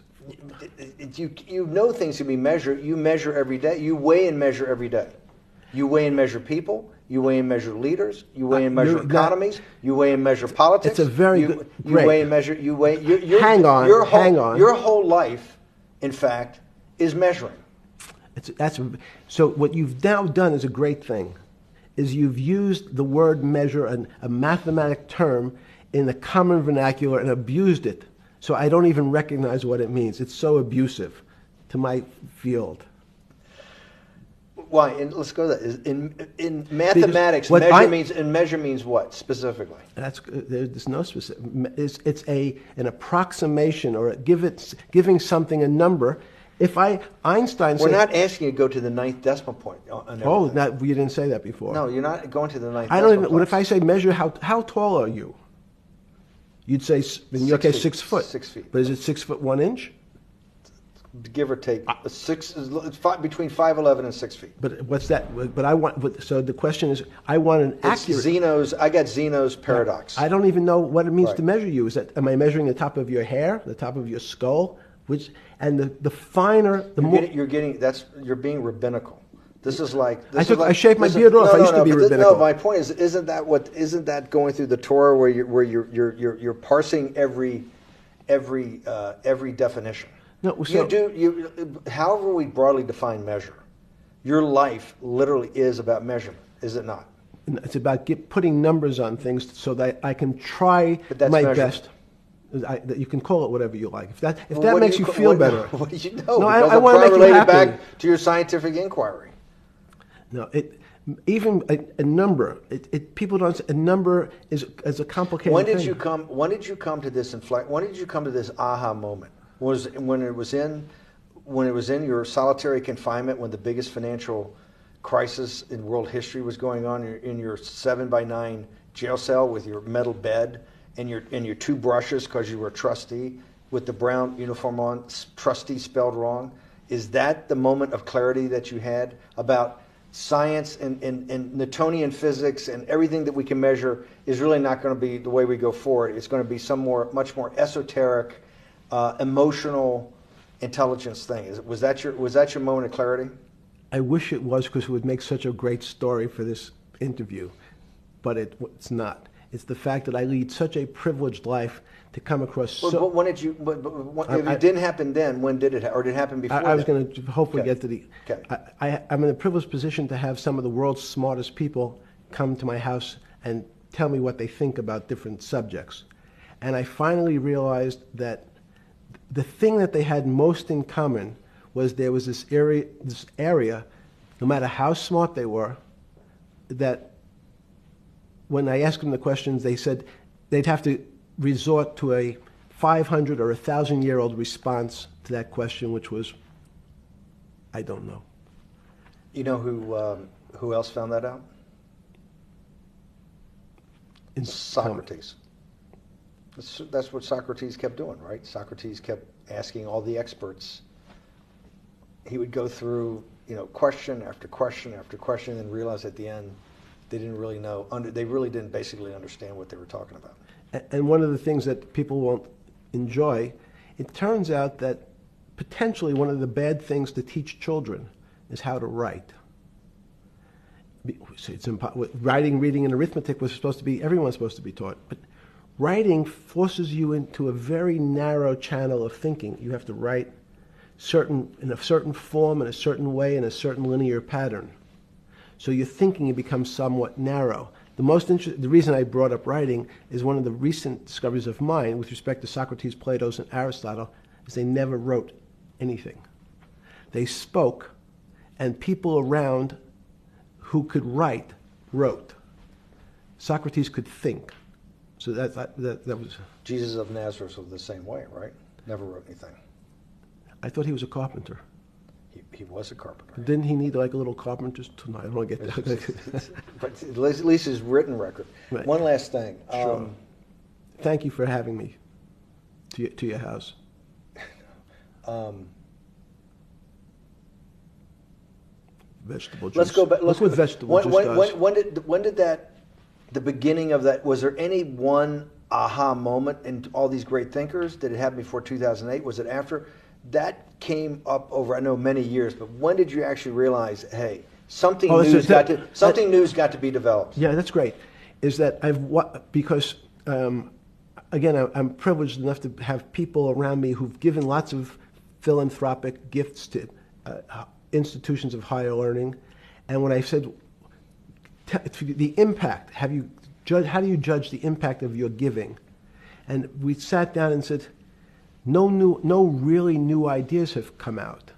You know things can be measured. You measure every day. You weigh and measure every day. You weigh and measure people. You weigh and measure leaders. You weigh and measure economies. You weigh and measure politics. It's a very good. You great. weigh and measure. You weigh. Hang on. Your whole life, in fact, is measuring. So what you've now done is a great thing, is you've used the word measure, a mathematic term, in the common vernacular and abused it. So I don't even recognize what it means. It's so abusive to my field. Let's go to that. In mathematics, measure means what specifically? There's no specific. It's an approximation, or giving something a number. Einstein said, we're not asking you to go to the 9th decimal point. You didn't say that before. No, you're not going to the 9th. I don't even. What if I say measure how tall are you? You'd say in your case 6 foot. 6 feet. But is it 6 foot 1 inch? Give or take, between 5'11" and 6 feet. But what's that? But I want. So the question is, I want an accurate. I got Zeno's paradox. I don't even know what it means to measure you. Am I measuring the top of your hair, the top of your skull, and the finer, the more you're being rabbinical. This is like I shaved my beard off. I used to be rabbinical. No, my point is, isn't that going through the Torah where you're parsing every definition? No, so, however we broadly define measure, your life literally is about measurement, is it not? It's about putting numbers on things so that I can try my best. That you can call it whatever you like. If that Well, what do makes you feel better. What do you know? No, Because I I'm want to make you related happy. back to your scientific inquiry. No, even a number. People don't. A number is a complicated When did thing. you come? When did you come to this When did you come to this aha moment? Was when it was in your solitary confinement, when the biggest financial crisis in world history was going on, in your 7x9 jail cell with your metal bed and your two brushes because you were a trustee with the brown uniform on, trustee spelled wrong. Is that the moment of clarity that you had about science and Newtonian physics and everything that we can measure is really not going to be the way we go forward? It's going to be much more esoteric, emotional intelligence thing. Was that your moment of clarity? I wish it was, because it would make such a great story for this interview, but it's not. It's the fact that I lead such a privileged life to come across. But when did you? If it didn't happen then, when did it? Or did it happen before? I was going to hopefully get to the. Okay. I'm in a privileged position to have some of the world's smartest people come to my house and tell me what they think about different subjects, and I finally realized that the thing that they had most in common was there was this area, no matter how smart they were, that when I asked them the questions, they said they'd have to resort to a 500 or 1,000-year-old response to that question, which was, I don't know. You know who else found that out? Socrates. That's what Socrates kept doing, right? Socrates kept asking all the experts. He would go through, question after question after question, and realize at the end they didn't really know. They really didn't basically understand what they were talking about. And one of the things that people won't enjoy, it turns out that potentially one of the bad things to teach children is how to write. So writing, reading, and arithmetic was everyone's supposed to be taught, but writing forces you into a very narrow channel of thinking. You have to write in a certain form, in a certain way, in a certain linear pattern. So your thinking becomes somewhat narrow. The reason I brought up writing is one of the recent discoveries of mine with respect to Socrates, Plato, and Aristotle is they never wrote anything. They spoke, and people around who could write wrote. Socrates could think. So that was... Jesus of Nazareth was the same way, right? Never wrote anything. I thought he was a carpenter. He was a carpenter. Didn't he need like a little carpenter's tonight? I don't want to get that. But at least his written record. Right. One last thing. Sure. Thank you for having me to your house. Vegetable juice. Let's go back. Look what vegetable juice does. When did the beginning of that, was there any one aha moment in all these great thinkers? Did it happen before 2008? Was it after? That came up over, I know, many years, but when did you actually realize, hey, something new's got to be developed? Yeah, that's great. Is that because again, I'm privileged enough to have people around me who've given lots of philanthropic gifts to institutions of higher learning, and when I said the impact, how do you judge the impact of your giving? And we sat down and said, no really new ideas have come out.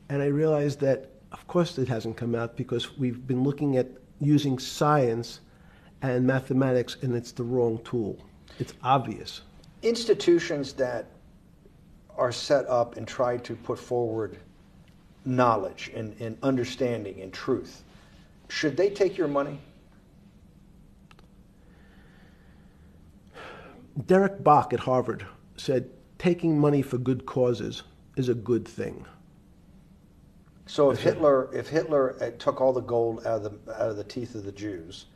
And I realized that, of course, it hasn't come out because we've been looking at using science and mathematics, and it's the wrong tool. It's obvious. Institutions that are set up and try to put forward knowledge and understanding and truth, should they take your money? Derek Bach at Harvard said, taking money for good causes is a good thing. So if Hitler took all the gold out of the teeth of the Jews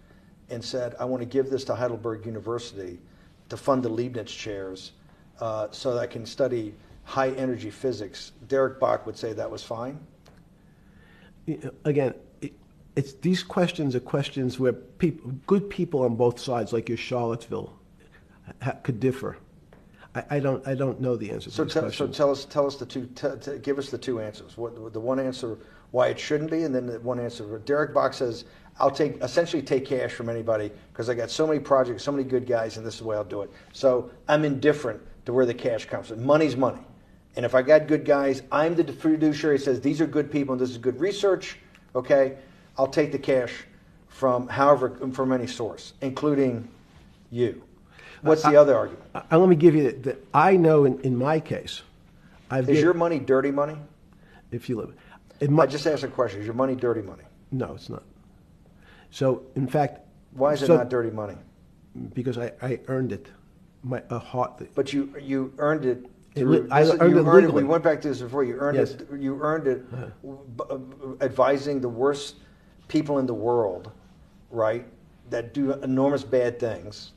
and said, I want to give this to Heidelberg University to fund the Leibniz chairs so that I can study high energy physics, Derek Bach would say that was fine? Again, these questions are questions where good people on both sides, like your Charlottesville, could differ. I don't know the answer to these questions. So tell us the two. Give us the two answers. What the one answer why it shouldn't be, and then the one answer. Derek Bach says, I'll essentially take cash from anybody because I got so many projects, so many good guys, and this is the way I'll do it. So I'm indifferent to where the cash comes from. Money's money. And if I got good guys, I'm the fiduciary that says these are good people and this is good research, okay? I'll take the cash from any source, including you. What's the other argument? Let me give you that. I know in my case, Is your money dirty money? If you live, I just asked a question. Is your money dirty money? No, it's not. So, in fact, why is it not dirty money? Because I earned it, But you earned it. I earned it legally. We went back to this before. You earned Yes. it. You earned it, advising the worst people in the world, right? That do enormous bad things,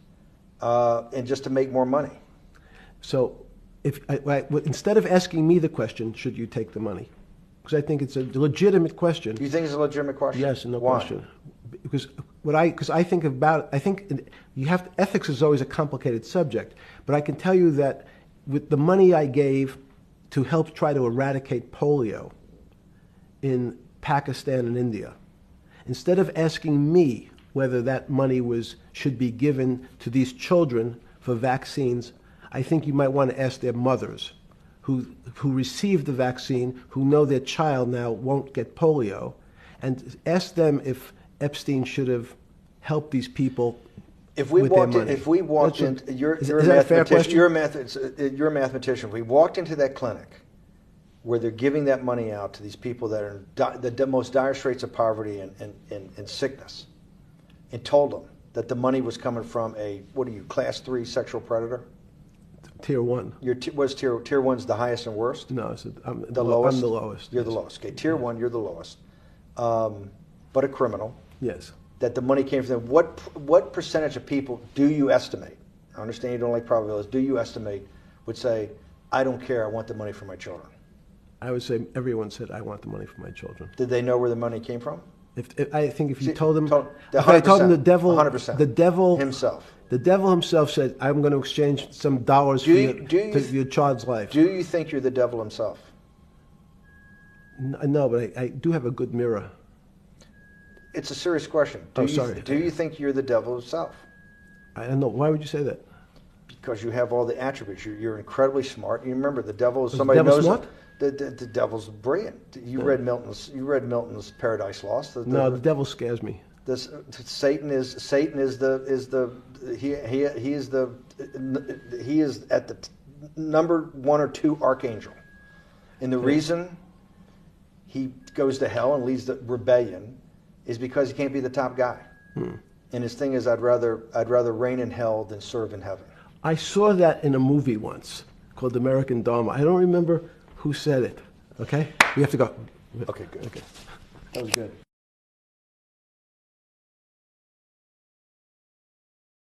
and just to make more money. So, instead of asking me the question, should you take the money? Because I think it's a legitimate question. You think it's a legitimate question? Yes, no Why? question. Because I think ethics is always a complicated subject, but I can tell you that with the money I gave to help try to eradicate polio in Pakistan and India, instead of asking me whether that money should be given to these children for vaccines, I think you might want to ask their mothers who received the vaccine, who know their child now won't get polio, and ask them if Epstein should have helped these people with their money. If we walked in, you're is that a fair question? You're a mathematician. If we walked into that clinic where they're giving that money out to these people that are in the most dire straits of poverty and sickness, and told them that the money was coming from class 3 sexual predator? Tier 1. Tier 1's the highest and worst? No, I'm the lowest. I'm the lowest. You're the lowest. Okay, tier 1, you're the lowest. But a criminal. Yes. That the money came from them. What percentage of people do you estimate? I understand you don't like probabilities. Do you estimate would say, I don't care, I want the money for my children? I would say everyone said, I want the money for my children. Did they know where the money came from? If you told them, if I told them the devil, 100%. the devil himself. The devil himself said, I'm going to exchange some dollars for your child's life. Do you think you're the devil himself? No, but I do have a good mirror. It's a serious question. Sorry. Do you think you're the devil himself? I don't know. Why would you say that? Because you have all the attributes. You're incredibly smart. You remember, the devil is somebody knows. Smart? The devil's brilliant. You read Milton's Paradise Lost. No, the devil scares me. Satan is at the number 1 or 2 archangel, and the reason he goes to hell and leads the rebellion is because he can't be the top guy. And his thing is, I'd rather reign in hell than serve in heaven. I saw that in a movie once called American Dharma. I don't remember who said it. Okay, we have to go. Okay, good. Okay, that was good.